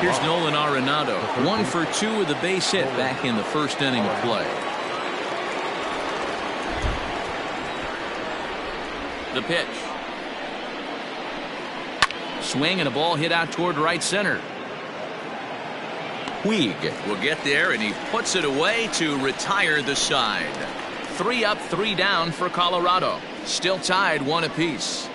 Here's Nolan Arenado. 1 for 2 with a base hit back in the first inning of play. The pitch. Swing and a ball hit out toward right center. Puig will get there, and he puts it away to retire the side. 3 up, 3 down for Colorado. Still tied 1 apiece.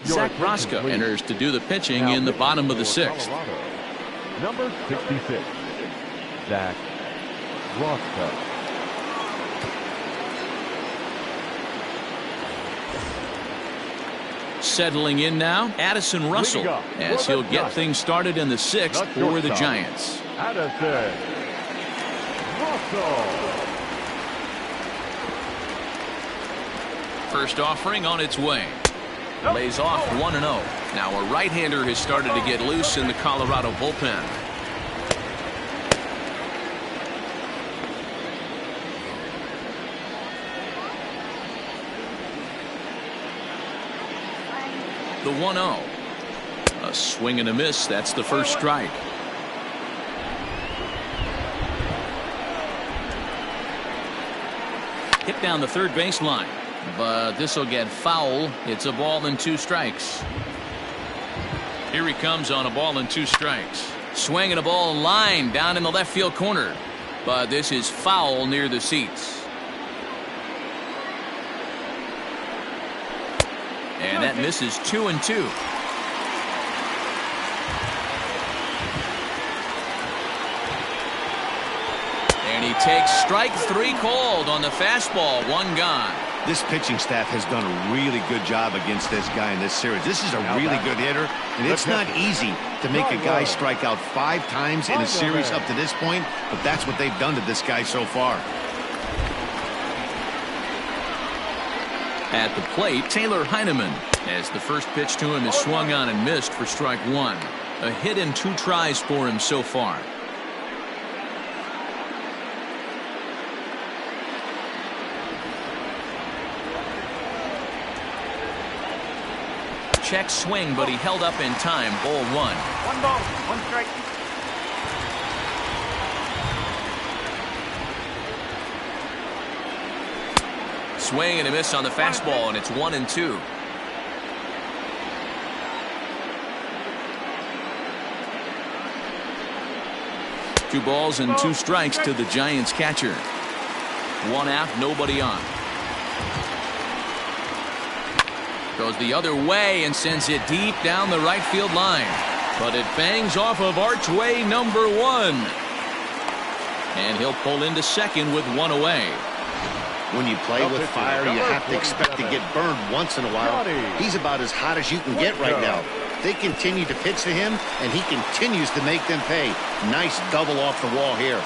Zach Rosca enters to do the pitching in the bottom of the 6th. Number 66, Zach Rosca. Settling in now, Addison Russell, as he'll get things started in the 6th for the Giants. Addison Russell. First offering on its way. Lays off 1-0. Now a right-hander has started to get loose in the Colorado bullpen. The 1-0. A swing and a miss. That's the first strike. Hit down the third baseline. But this will get foul. It's a ball and 2 strikes. Here he comes on a ball and 2 strikes. Swinging a ball line down in the left field corner. But this is foul near the seats. And that misses 2-2. And he takes strike 3 called on the fastball. 1 gone. This pitching staff has done a really good job against this guy in this series. This is a really good hitter, and it's not easy to make a guy strike out 5 times in a series up to this point, but that's what they've done to this guy so far. At the plate, Taylor Heineman, as the first pitch to him is swung on and missed for strike 1. A hit and 2 tries for him so far. Check swing, but he held up in time. Ball 1. 1 ball, 1 strike. swing and a miss on the fastball, and it's 1-2. Two balls and two strikes to the Giants catcher. One out, nobody on. Goes the other way and sends it deep down the right field line. But it bangs off of archway number 1. And he'll pull into second with one away. When you play with fire, you have to expect to get burned once in a while. He's about as hot as you can get right now. They continue to pitch to him, and he continues to make them pay. Nice double off the wall here.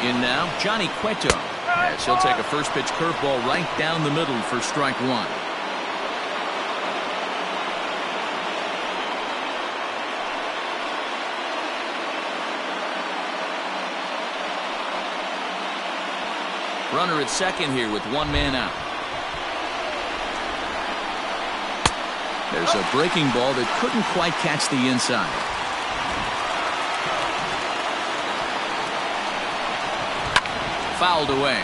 In now, Johnny Cueto, as he'll take a first pitch curveball right down the middle for strike 1. Runner at second here with one man out. There's a breaking ball that couldn't quite catch the inside. Fouled away.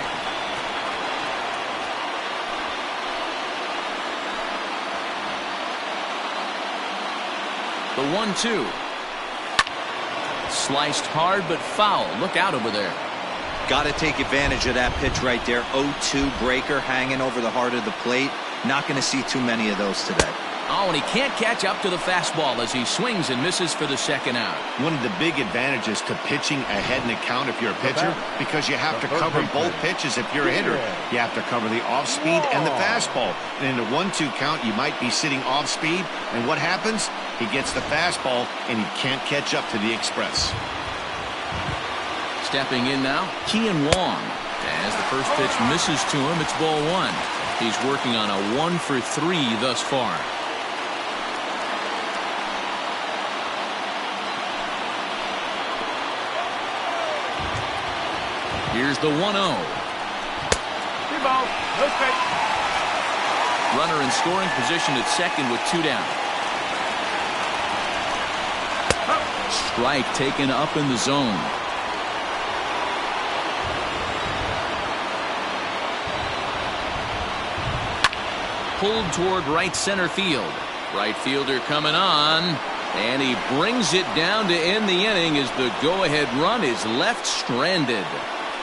The 1-2. Sliced hard but foul. Look out over there. Got to take advantage of that pitch right there. 0-2 breaker hanging over the heart of the plate. Not going to see too many of those today. Oh, and he can't catch up to the fastball as he swings and misses for the second out. One of the big advantages to pitching ahead in the count if you're a pitcher, because you have to cover both pitches if you're a hitter. You have to cover the off speed and the fastball. And in a 1-2 count, you might be sitting off speed. And what happens? He gets the fastball, and he can't catch up to the express. Stepping in now, Kian Wong. As the first pitch misses to him, it's ball 1. He's working on a 1 for 3 thus far. Here's the 1-0. Runner in scoring position at second with 2 down. Strike taken up in the zone. Pulled toward right center field. Right fielder coming on, and he brings it down to end the inning as the go-ahead run is left stranded.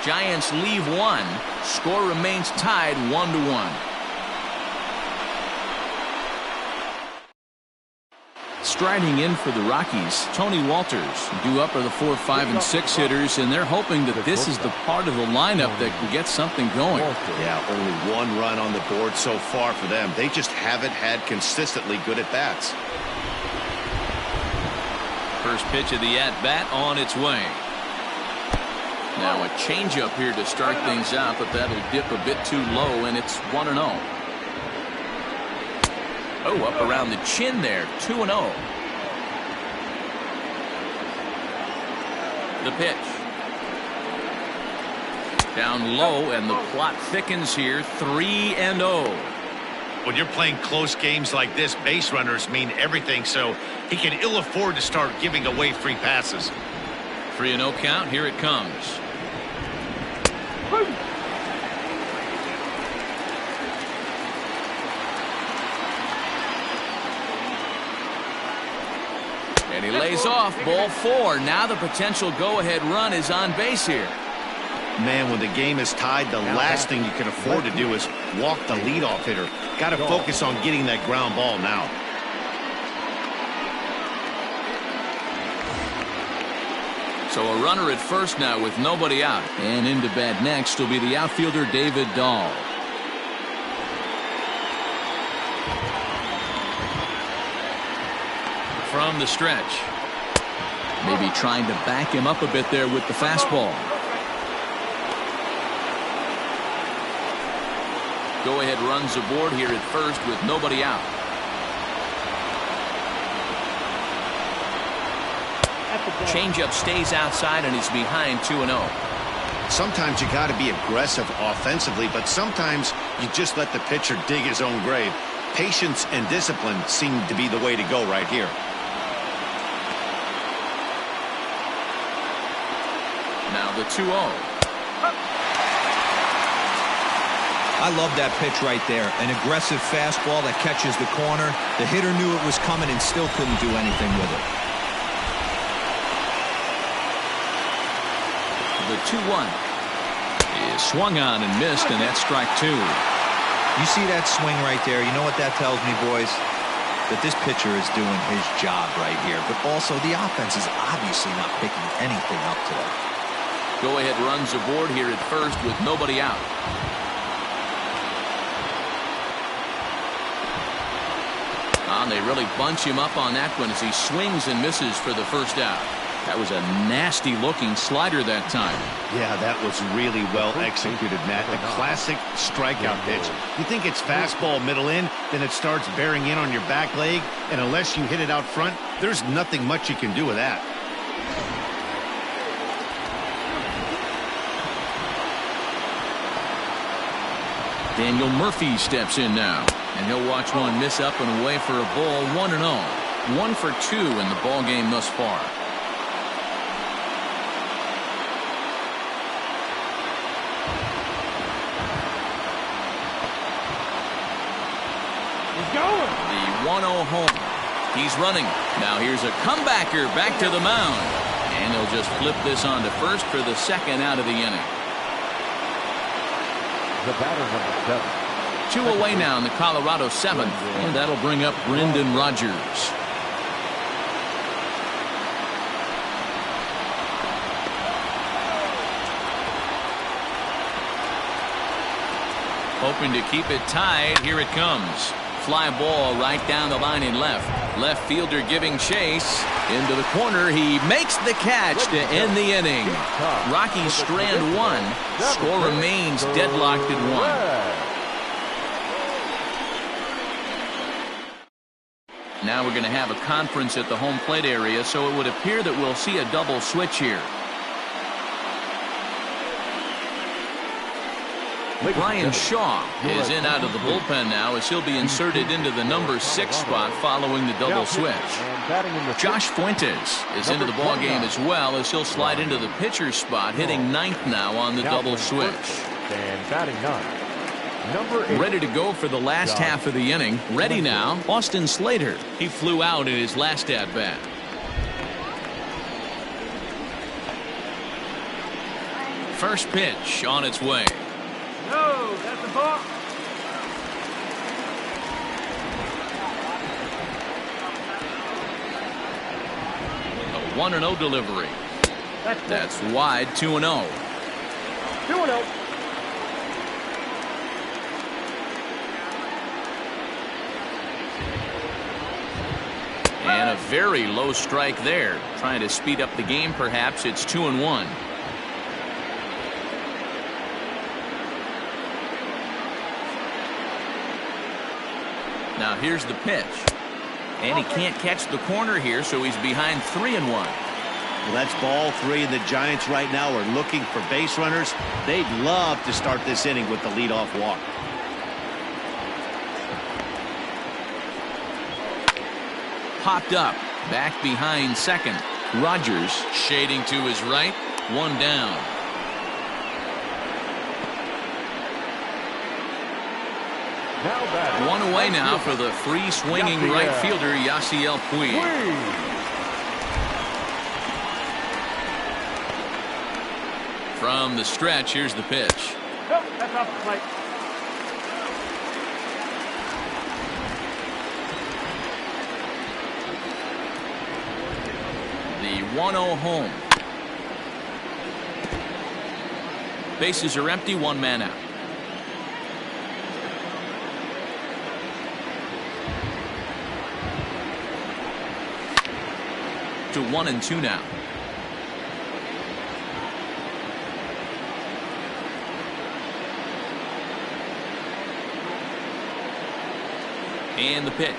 Giants leave 1. Score remains tied 1-1. Striding in for the Rockies, Tony Walters. Due up are the 4, 5, and 6 hitters, and they're hoping that this is the part of the lineup that can get something going. Yeah, only 1 run on the board so far for them. They just haven't had consistently good at-bats. First pitch of the at-bat on its way. Now a changeup here to start things out, but that'll dip a bit too low, and it's 1-0. Oh, up around the chin there, 2-0. The pitch. Down low, and the plot thickens here, 3-0. When you're playing close games like this, base runners mean everything, so he can ill afford to start giving away free passes. 3-0 count, here it comes. And he lays off, ball 4. Now the potential go-ahead run is on base here. Man, when the game is tied, the last thing you can afford to do is walk the leadoff hitter. Got to focus on getting that ground ball now. So a runner at first now with nobody out. And into bat next will be the outfielder David Dahl. From the stretch. Maybe trying to back him up a bit there with the fastball. Go-ahead runs aboard here at first with nobody out. Changeup stays outside and is behind 2-0. Sometimes you got to be aggressive offensively, but sometimes you just let the pitcher dig his own grave. Patience and discipline seem to be the way to go right here. Now the 2-0. I love that pitch right there. An aggressive fastball that catches the corner. The hitter knew it was coming and still couldn't do anything with it. The 2-1 is swung on and missed, and that's strike 2. You see that swing right there? You know what that tells me, boys? That this pitcher is doing his job right here. But also the offense is obviously not picking anything up today. Go-ahead runs aboard here at first with nobody out. And they really bunch him up on that one as he swings and misses for the first out. That was a nasty looking slider that time. Yeah, that was really well executed, Matt. A classic strikeout pitch. You think it's fastball middle in, then it starts bearing in on your back leg, and unless you hit it out front, there's nothing much you can do with that. Daniel Murphy steps in now, and he'll watch one miss up and away for a ball. 1-0. 1 for 2 in the ball game thus far. He's going. The 1-0 home. He's running. Now here's a comebacker back to the mound, and he'll just flip this on to first for the second out of the inning. The batter, number 7. 2 away now in the Colorado 7th, and that'll bring up Brendan Rodgers. Hoping to keep it tied. Here it comes. Fly ball right down the line in left. Left fielder giving chase. Into the corner. He makes the catch to end the inning. Rockies strand 1. Score remains deadlocked at 1. Now we're going to have a conference at the home plate area, so it would appear that we'll see a double switch here. Brian Shaw is in out of the bullpen now as he'll be inserted into the number 6 spot following the double switch. Josh Fuentes is into the ball game as well as he'll slide into the pitcher's spot, hitting 9th now on the double switch. And batting 9. Number 8. Ready to go for the last half of the inning. Ready now, Austin Slater. He flew out in his last at-bat. First pitch on its way. No, that's a ball. A 1-0 delivery. That's wide. 2-0. 2-0. And a very low strike there. Trying to speed up the game, perhaps. It's 2-1. Now here's the pitch. And he can't catch the corner here, so he's behind 3-1. Well, that's ball 3, and the Giants right now are looking for base runners. They'd love to start this inning with the leadoff walk. Popped up. Back behind second. Rodgers shading to his right. 1 down. One away now for the free swinging right fielder Yasiel Puig. From the stretch, here's the pitch. Nope, that's off the plate. The 1-0 home. Bases are empty, 1 man out. To 1-2 now. And the pitch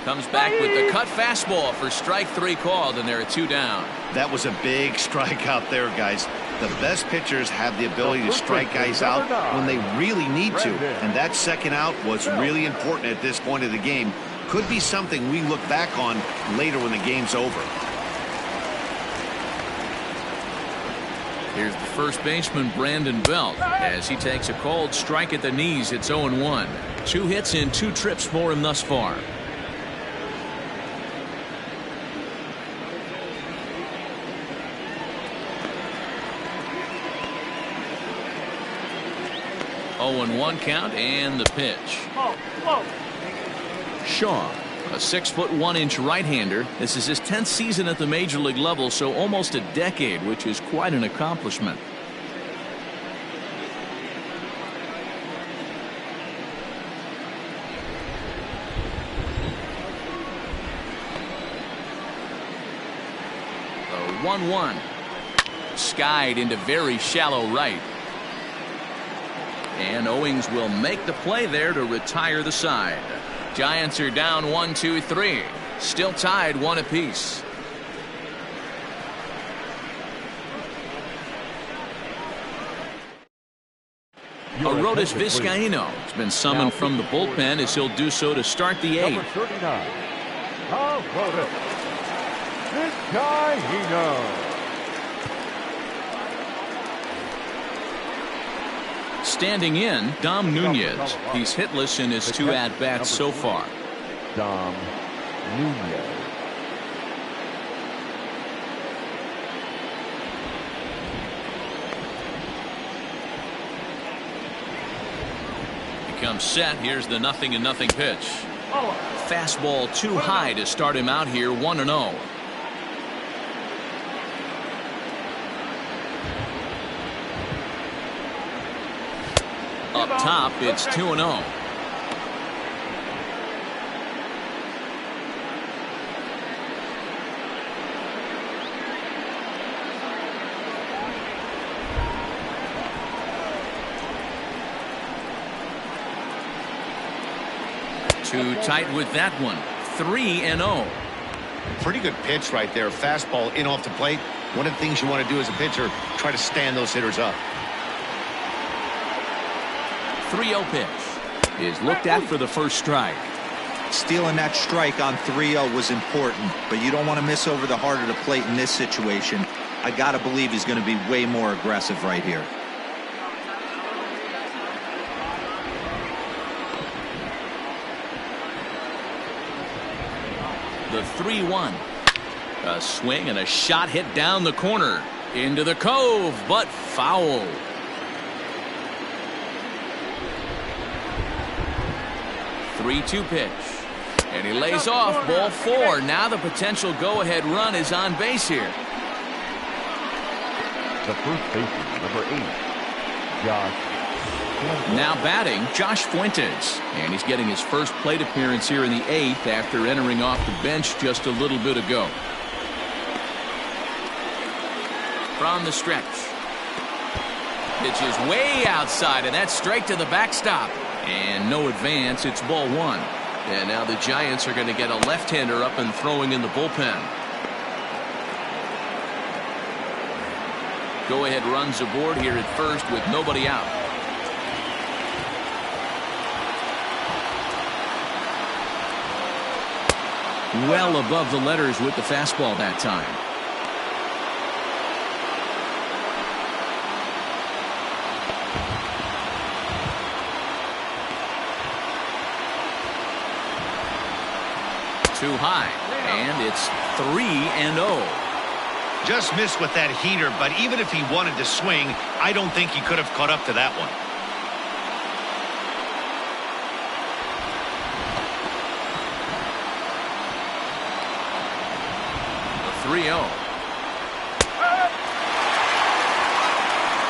comes back with the cut fastball for strike 3 called, and there are 2 down. That was a big strikeout there, guys. The best pitchers have the ability to strike guys out when they really need to, and that second out was really important at this point of the game. Could be something we look back on later when the game's over. Here's the first baseman, Brandon Belt, as he takes a cold strike at the knees. It's 0-1. 2 hits in 2 trips for him thus far. Oh, and 1 count, and the pitch. Shaw, a 6'1" right-hander. This is his 10th season at the major league level, so almost a decade, which is quite an accomplishment. The 1-1. Skied into very shallow right. And Owings will make the play there to retire the side. Giants are down 1-2-3. Still tied 1 apiece. Arodys Vizcaíno has been summoned from the bullpen as he'll do so to start the 8th. Number 39, Arodys Vizcaíno. Standing in, Dom Nunez. He's hitless in his 2 at-bats so far. Dom Nunez. He comes set. Here's the 0-0 pitch. Fastball too high to start him out here, 1-0. Up top, it's 2-0. Too tight with that one. 3-0. Pretty good pitch right there. Fastball in off the plate. One of the things you want to do as a pitcher, try to stand those hitters up. 3-0 pitch is looked at for the first strike. Stealing that strike on 3-0 was important, but you don't want to miss over the heart of the plate in this situation. I gotta believe he's going to be way more aggressive right here. The 3-1. A swing and a shot hit down the corner into the cove, but foul. 3-2 pitch. And he lays off, ball 4. Now the potential go-ahead run is on base here. The first baseman, number 8, Josh. Now batting, Josh Fuentes. And he's getting his first plate appearance here in the 8th after entering off the bench just a little bit ago. From the stretch. Pitch is way outside, and that's straight to the backstop. And no advance. It's ball 1. And now the Giants are going to get a left-hander up and throwing in the bullpen. Go-ahead runs aboard here at first with nobody out. Well above the letters with the fastball that time. Too high, and it's 3-0. Just missed with that heater, but even if he wanted to swing, I don't think he could have caught up to that one. The 3-0.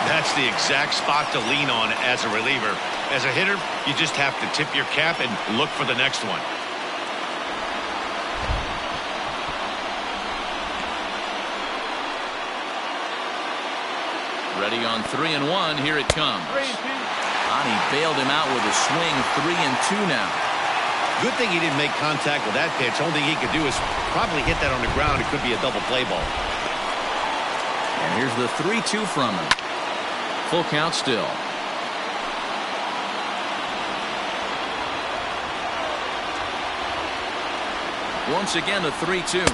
That's the exact spot to lean on as a reliever. As a hitter, you just have to tip your cap and look for the next one. Ready on 3-1. Here it comes. Ani bailed him out with a swing. 3-2 now. Good thing he didn't make contact with that pitch. Only thing he could do is probably hit that on the ground. It could be a double play ball. And here's the 3-2 from him. Full count still. Once again, a 3-2.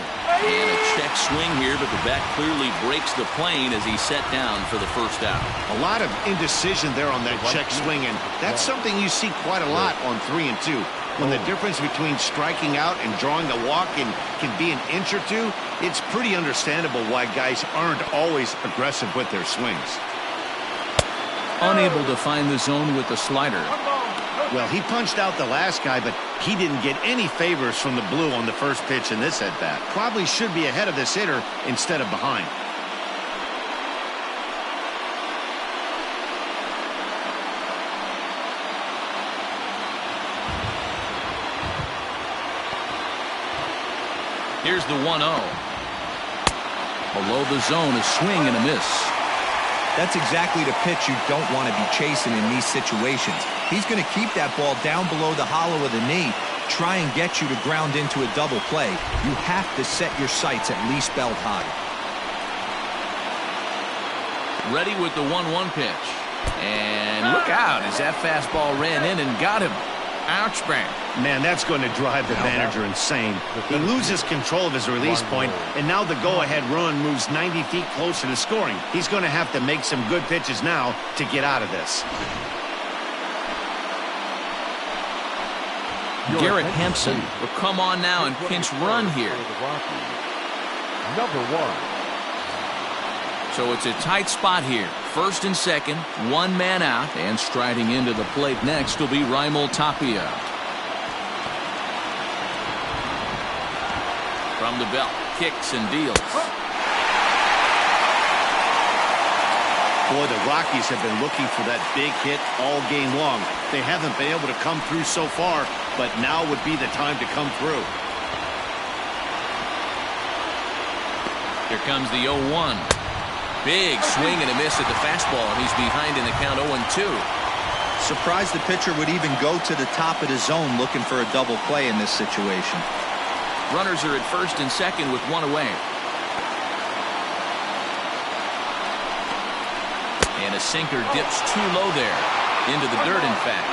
And a check swing here, but the bat clearly breaks the plane as he's set down for the first out. A lot of indecision there on that check swing, and that's something you see quite a lot on 3 and 2. When the difference between striking out and drawing a walk can be an inch or two, it's pretty understandable why guys aren't always aggressive with their swings. Unable to find the zone with the slider. Well, he punched out the last guy, but he didn't get any favors from the blue on the first pitch in this at-bat. Probably should be ahead of this hitter instead of behind. Here's the 1-0. Below the zone, a swing and a miss. That's exactly the pitch you don't want to be chasing in these situations. He's going to keep that ball down below the hollow of the knee, try and get you to ground into a double play. You have to set your sights at least belt high. Ready with the 1-1 pitch. And look out as that fastball ran in and got him. Ouch, bang. Man, that's going to drive the manager insane. He loses control of his release point, and now the go-ahead run moves 90 feet closer to scoring. He's going to have to make some good pitches now to get out of this. Garrett Hampson will come on now and pinch run here. Number 1. So it's a tight spot here. First and second, one man out, and striding into the plate next will be Raimel Tapia. From the belt, kicks and deals. Boy, the Rockies have been looking for that big hit all game long. They haven't been able to come through so far, but now would be the time to come through. Here comes the 0-1. Big swing and a miss at the fastball, and he's behind in the count 0-2. Surprised the pitcher would even go to the top of the zone looking for a double play in this situation. Runners are at first and second with one away. And a sinker dips too low there. Into the dirt, in fact.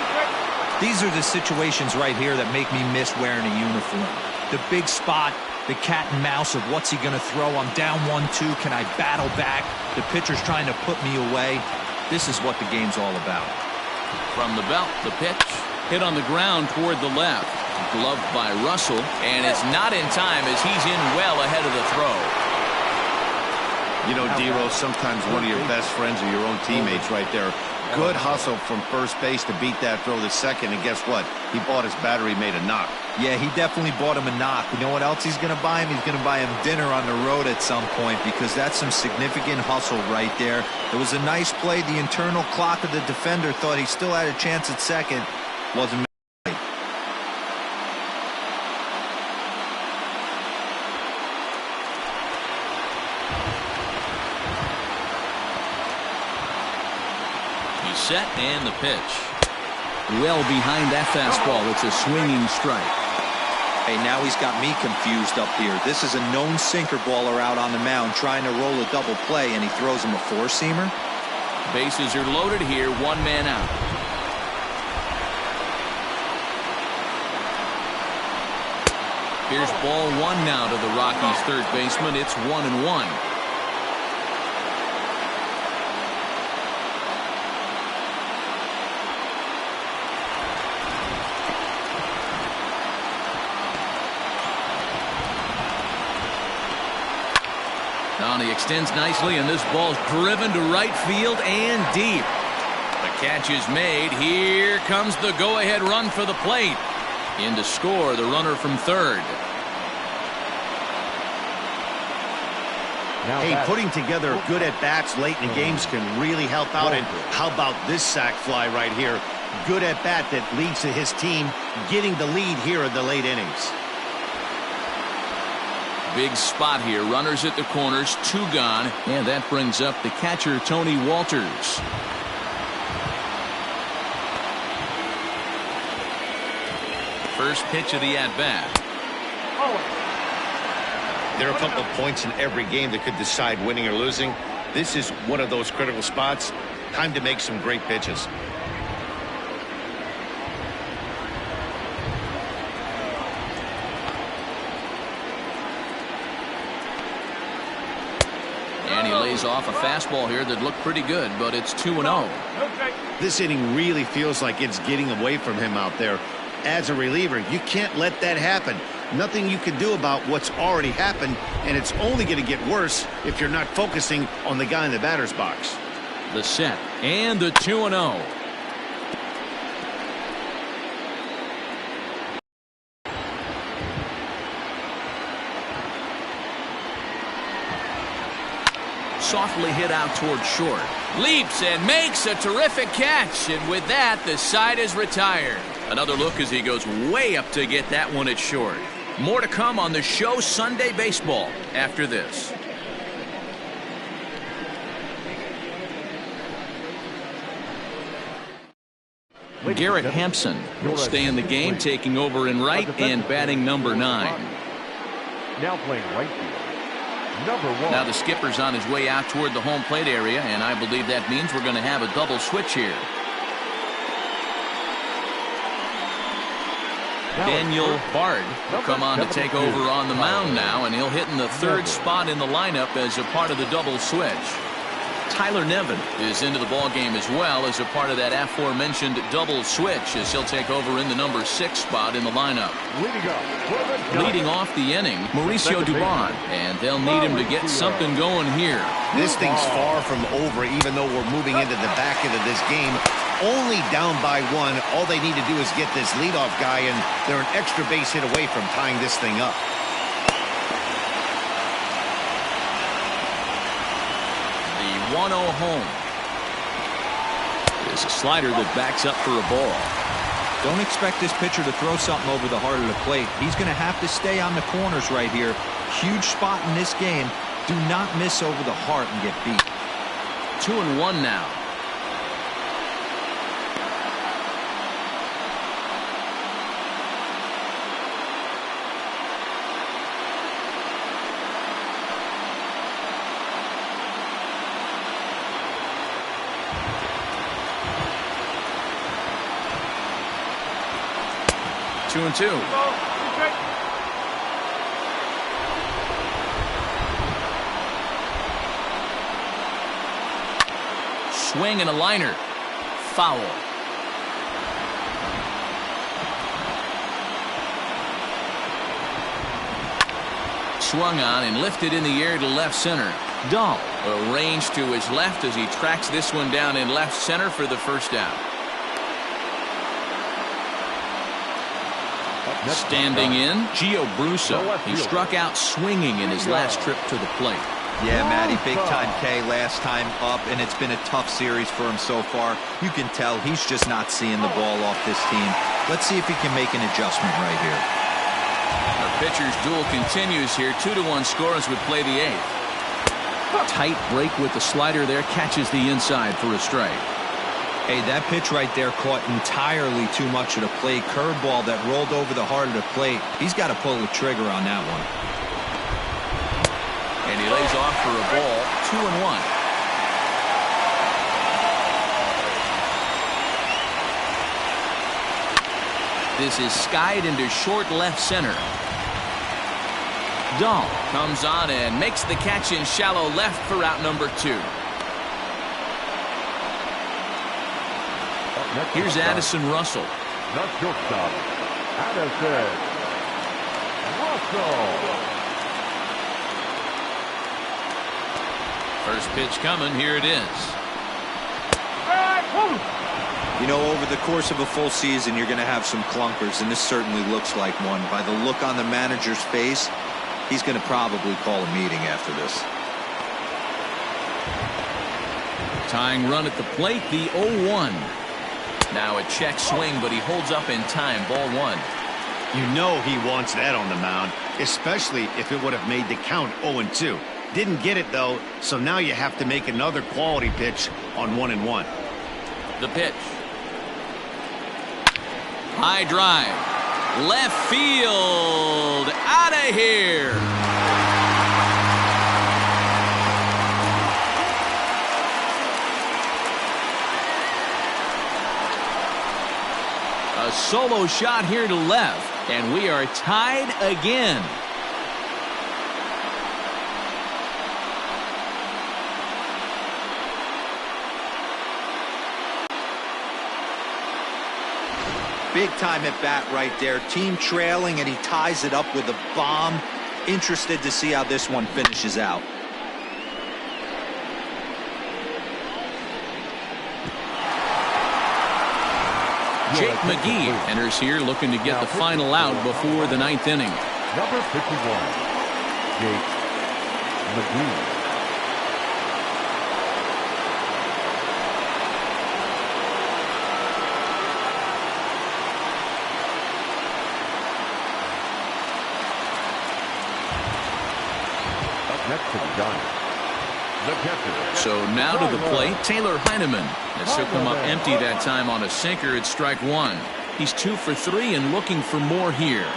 These are the situations right here that make me miss wearing a uniform. The big spot, the cat and mouse of what's he going to throw. I'm down 1-2. Can I battle back? The pitcher's trying to put me away. This is what the game's all about. From the belt, the pitch. Hit on the ground toward the left. Gloved by Russell. And it's not in time as he's in well ahead of the throw. You know, D-Row, sometimes one of your best friends are your own teammates right there. Good hustle from first base to beat that throw to second, and guess what? He bought his battery made a knock. Yeah, he definitely bought him a knock. You know what else he's going to buy him? He's going to buy him dinner on the road at some point, because that's some significant hustle right there. It was a nice play. The internal clock of the defender thought he still had a chance at second. Wasn't. Set and the pitch. Well behind that fastball. It's a swinging strike. Hey, now he's got me confused up here. This is a known sinker baller out on the mound trying to roll a double play, and he throws him a four-seamer. Bases are loaded here. One man out. Here's ball one now to the Rockies' third baseman. It's 1-1. He extends nicely, and this ball's driven to right field and deep. The catch is made. Here comes the go-ahead run for the plate. In to score, the runner from third. Hey, putting together good at-bats late in the games can really help out. And how about this sac fly right here? Good at-bat that leads to his team getting the lead here in the late innings. Big spot here. Runners at the corners, two gone, and that brings up the catcher, Tony Walters. First pitch of the at-bat. There are a couple of points in every game that could decide winning or losing. This is one of those critical spots. Time to make some great pitches. lays off a fastball here that looked pretty good, but it's 2-0. This inning really feels like it's getting away from him out there. As a reliever, you can't let that happen. Nothing you can do about what's already happened, and it's only going to get worse if you're not focusing on the guy in the batter's box. The set and the 2-0. Softly hit out toward short. Leaps and makes a terrific catch, and with that, the side is retired. Another look as he goes way up to get that one at short. More to come on the show Sunday Baseball after this. Garrett Hampson will stay in the game, taking over in right and batting number 9. Now playing right field, number 1. Now the skipper's on his way out toward the home plate area, and I believe that means we're going to have a double switch here. Daniel Bard will come on to take over on the mound now, and he'll hit in the 3rd spot in the lineup as a part of the double switch. Tyler Nevin is into the ballgame as well as a part of that aforementioned double switch, as he'll take over in the number 6 spot in the lineup. Leading off the inning, Mauricio Dubon, and they'll need him to get something going here. This thing's far from over, even though we're moving into the back end of this game. Only down by 1. All they need to do is get this leadoff guy, and they're an extra base hit away from tying this thing up. The 1-0 home. It's a slider that backs up for a ball. Don't expect this pitcher to throw something over the heart of the plate. He's going to have to stay on the corners right here. Huge spot in this game. Do not miss over the heart and get beat. 2-1 now. Two and two. Swing and a liner. Foul. Swung on and lifted in the air to left center. Dahl arranged to his left as he tracks this one down in left center for the first out. Standing in, Gio Brusso. He struck out swinging in his last trip to the plate. Yeah, Matty, big-time K last time up, and it's been a tough series for him so far. You can tell he's just not seeing the ball off this team. Let's see if he can make an adjustment right here. The pitcher's duel continues here. 2-1 score as we play the 8th. Tight break with the slider there. Catches the inside for a strike. Hey, that pitch right there caught entirely too much of the plate. Curveball that rolled over the heart of the plate. He's got to pull the trigger on that one. And he lays off for a ball. 2-1. This is skied into short left center. Dahl comes on and makes the catch in shallow left for out number 2. Here's Addison Russell. Not shortstop, Addison Russell. First pitch coming. Here it is. You know, over the course of a full season, you're going to have some clunkers, and this certainly looks like one. By the look on the manager's face, he's going to probably call a meeting after this. Tying run at the plate, the 0-1. Now a check swing, but he holds up in time. Ball 1. You know he wants that on the mound, especially if it would have made the count 0-2. Didn't get it, though, so now you have to make another quality pitch on 1-1. The pitch. High drive. Left field. Out of here. A solo shot here to left, and we are tied again. Big time at bat right there. Team trailing, and he ties it up with a bomb. Interested to see how this one finishes out. Jake McGee enters here looking to get the final out before the ninth inning. Number 51, Jake McGee. Next to the Giants, the catcher. So now to the plate, Taylor Heineman. As he'll come up empty that time on a sinker at strike one. He's 2 for 3 and looking for more here.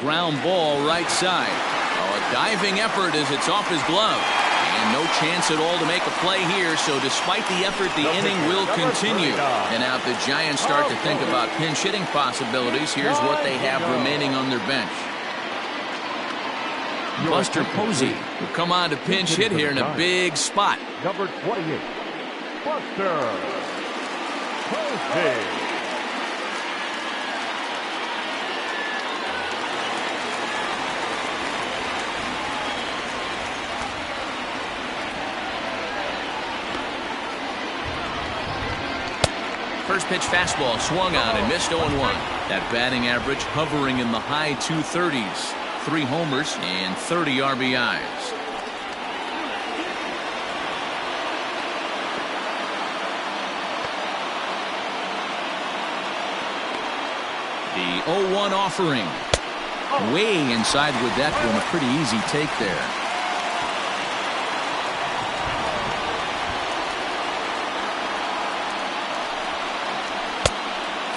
Ground ball right side. Oh, a diving effort as it's off his glove. And no chance at all to make a play here, so despite the effort, the inning will continue. And now if the Giants start to think about pinch hitting possibilities, here's what they have remaining on their bench. Buster Posey will come on to pinch hit here in a big spot. Number 28, Buster Posey. First pitch fastball swung on and missed 0-1. That batting average hovering in the high 230s. 3 homers and 30 RBIs. The 0-1 offering. Way inside with that one. A pretty easy take there.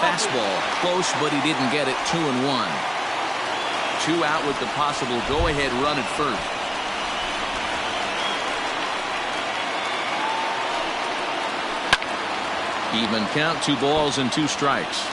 Fastball close, but he didn't get it. 2-1. 2 out with the possible go-ahead run at first. Even count, 2 balls and 2 strikes.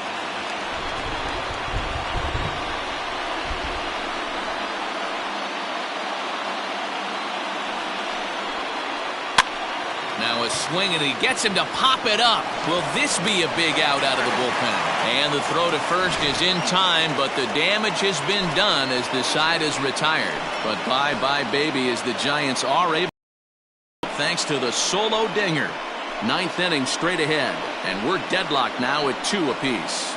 Now a swing, and he gets him to pop it up. Will this be a big out of the bullpen? And the throw to first is in time, but the damage has been done as the side is retired. But bye-bye, baby, as the Giants are able, thanks to the solo dinger. 9th inning straight ahead, and we're deadlocked now at 2 apiece.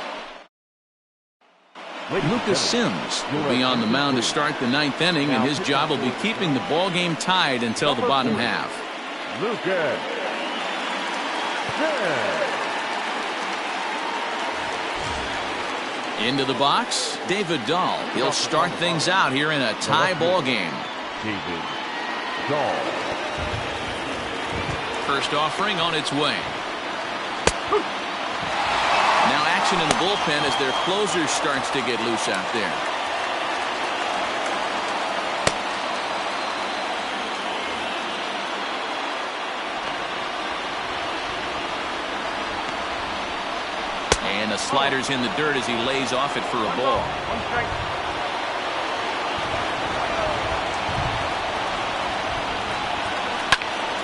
Lucas Sims will be on the mound to start the 9th inning, and his job will be keeping the ball game tied until the bottom half. Lucas Sims. Into the box, David Dahl. He'll start things out here in a tie ball game. David Dahl. First offering on its way. Now action in the bullpen as their closer starts to get loose out there. And the slider's in the dirt as he lays off it for a ball.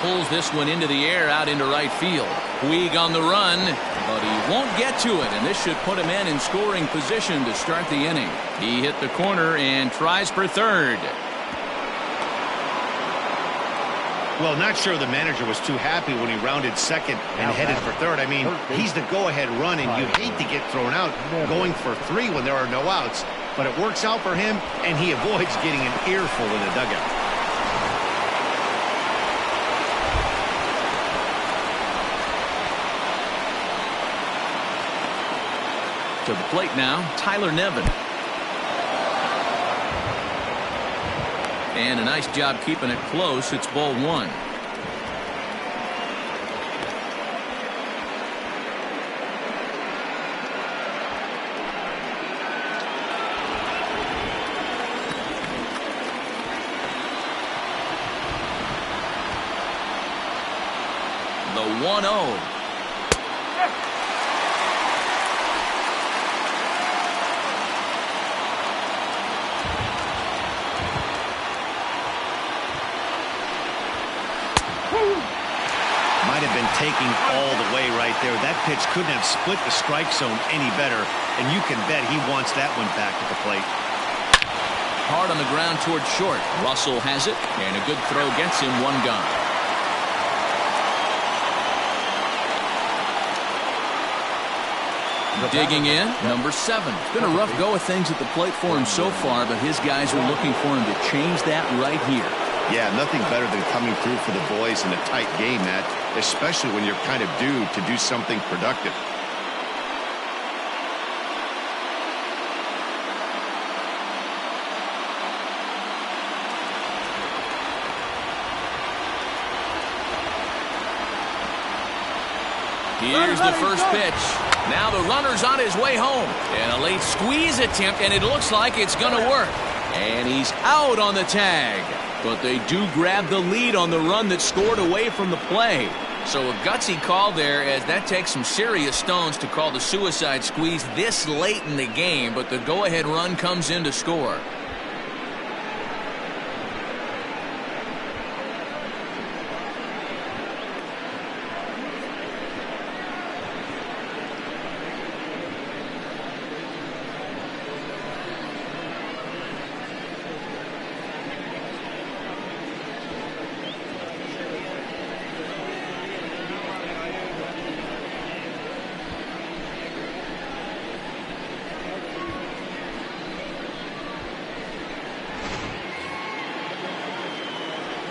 Pulls this one into the air out into right field. Puig on the run, but he won't get to it, and this should put him in scoring position to start the inning. He hit the corner and tries for third. Well, not sure the manager was too happy when he rounded second and headed for third. I mean, he's the go-ahead run, and you hate to get thrown out going for 3 when there are no outs. But it works out for him, and he avoids getting an earful in the dugout. To the plate now, Tyler Nevin. And a nice job keeping it close. It's ball 1. The 1-0. striking all the way right there. That pitch couldn't have split the strike zone any better, and you can bet he wants that one back at the plate. Hard on the ground towards short. Russell has it, and a good throw gets him one gone. Digging in, number 7. It's been a rough go of things at the plate for him so far, but his guys are looking for him to change that right here. Yeah, nothing better than coming through for the boys in a tight game, Matt, especially when you're kind of due to do something productive. Here's the first pitch. Now the runner's on his way home. And a late squeeze attempt, and it looks like it's going to work. And he's out on the tag. But they do grab the lead on the run that scored away from the play. So a gutsy call there, as that takes some serious stones to call the suicide squeeze this late in the game. But the go-ahead run comes in to score.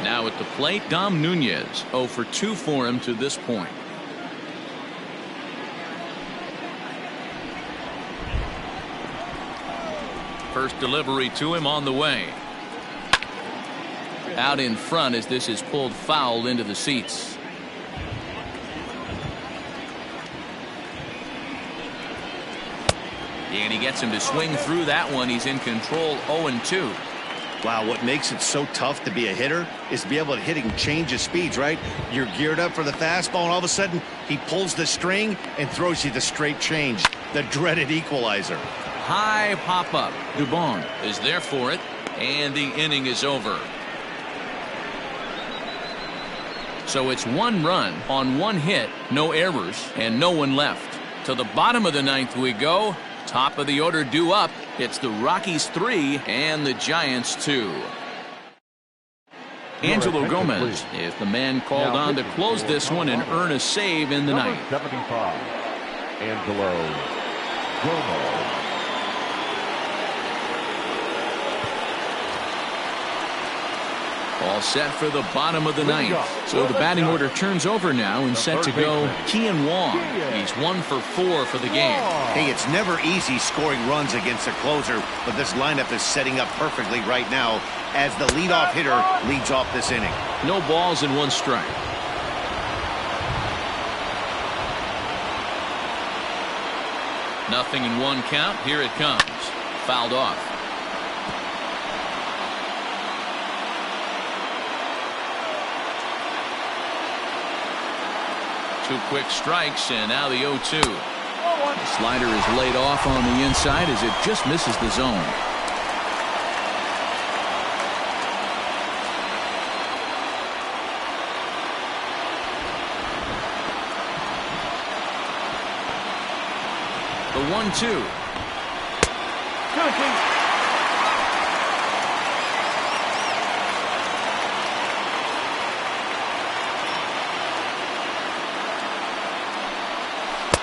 Now at the plate, Dom Nunez, 0 for 2 for him to this point. First delivery to him on the way. Out in front as this is pulled foul into the seats. And he gets him to swing through that one. He's in control, 0-2. Wow, what makes it so tough to be a hitter is to be able to hit and change his speeds, right? You're geared up for the fastball, and all of a sudden, he pulls the string and throws you the straight change, the dreaded equalizer. High pop-up. Dubon is there for it, and the inning is over. So it's 1 run on 1 hit, no errors, and no one left. To the bottom of the 9th we go. Top of the order due up. It's the Rockies 3 and the Giants 2. Angelo Gomez is the man called on to close this one and earn a save in the ninth. 75, Angelo Gomez. All set for the bottom of the 9th. So the batting order turns over now and set to go Kian Wong. He's 1 for 4 for the game. Hey, it's never easy scoring runs against a closer, but this lineup is setting up perfectly right now as the leadoff hitter leads off this inning. No balls and 1 strike. Nothing in 1 count. Here it comes. Fouled off. 2 quick strikes, and now the 0-2. The slider is laid off on the inside as it just misses the zone. The 1-2.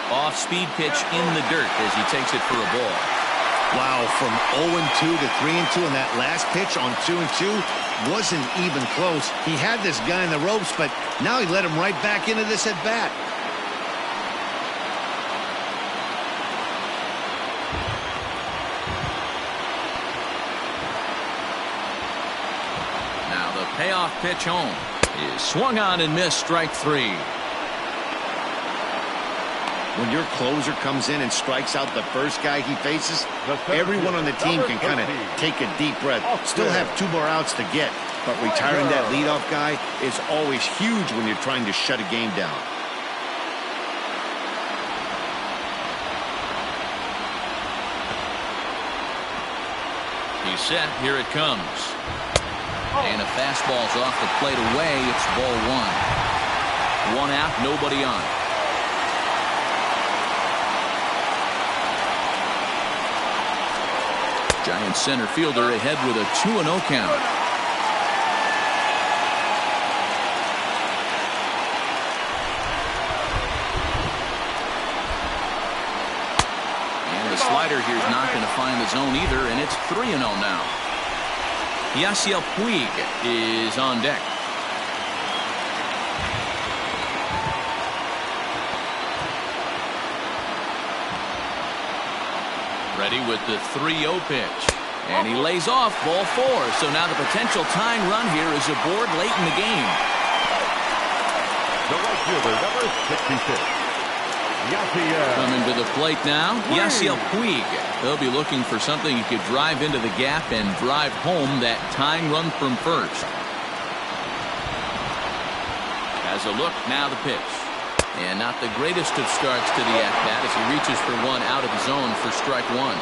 Off-speed pitch in the dirt as he takes it for a ball. Wow, from 0-2 to 3-2, and that last pitch on 2-2 wasn't even close. He had this guy in the ropes, but now he let him right back into this at-bat. Now the payoff pitch home is swung on and missed, strike 3. When your closer comes in and strikes out the first guy he faces, everyone on the team can kind of take a deep breath. Still have 2 more outs to get, but retiring that leadoff guy is always huge when you're trying to shut a game down. He's set. Here it comes. And a fastball's off the plate away. It's ball 1. One out, nobody on. Giants center fielder ahead with a 2-0 count. And the slider here is not going to find the zone either, and it's 3-0 now. Yasiel Puig is on deck. Ready with the 3-0 pitch. And he lays off ball 4. So now the potential tying run here is aboard late in the game. The right fielder, number 66. Coming to the plate now, Yasiel Puig. He'll be looking for something he could drive into the gap and drive home that tying run from first. Has a look, now the pitch. And not the greatest of starts to the at-bat as he reaches for one out of the zone for strike 1.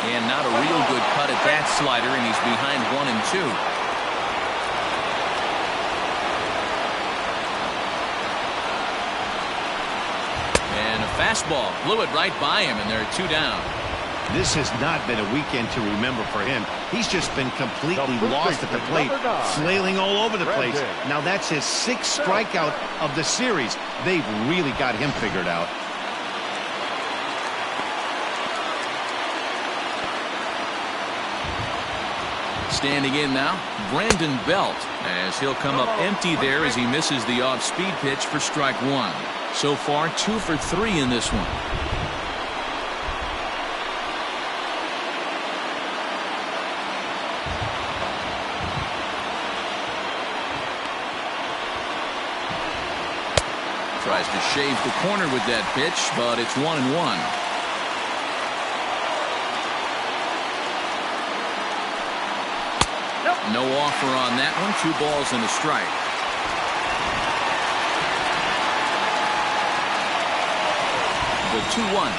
And not a real good cut at that slider, and he's behind 1-2. And a fastball blew it right by him, and there are 2 down. This has not been a weekend to remember for him. He's just been completely lost at the plate, flailing all over the place. Now that's his 6th strikeout of the series. They've really got him figured out. Standing in now, Brandon Belt, as he'll come up empty there as he misses the off-speed pitch for strike 1. So far, 2 for 3 in this one. Tries to shave the corner with that pitch, but it's 1-1. No offer on that one. 2 balls and a strike. The 2-1.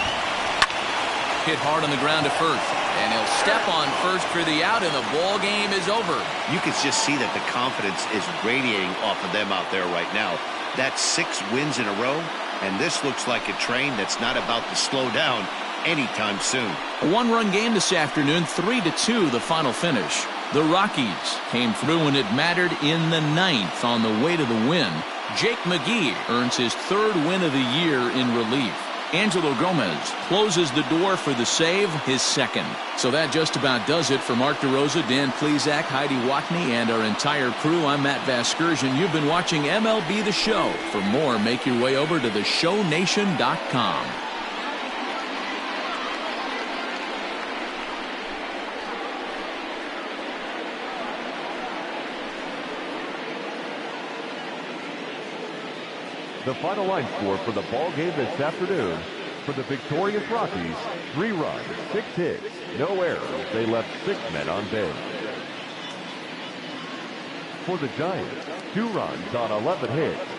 Hit hard on the ground to first. And he'll step on first for the out, and the ball game is over. You can just see that the confidence is radiating off of them out there right now. That's 6 wins in a row, and this looks like a train that's not about to slow down anytime soon. A 1-run game this afternoon, 3-2 the final finish. The Rockies came through when it mattered in the 9th on the way to the win. Jake McGee earns his 3rd win of the year in relief. Angelo Gomez closes the door for the save, his 2nd. So that just about does it for Mark DeRosa, Dan Plesac, Heidi Watney, and our entire crew. I'm Matt Vasgersian. You've been watching MLB The Show. For more, make your way over to theshownation.com. The final line score for the ball game this afternoon. For the victorious Rockies, 3 runs, 6 hits, no errors. They left 6 men on base. For the Giants, 2 runs on 11 hits,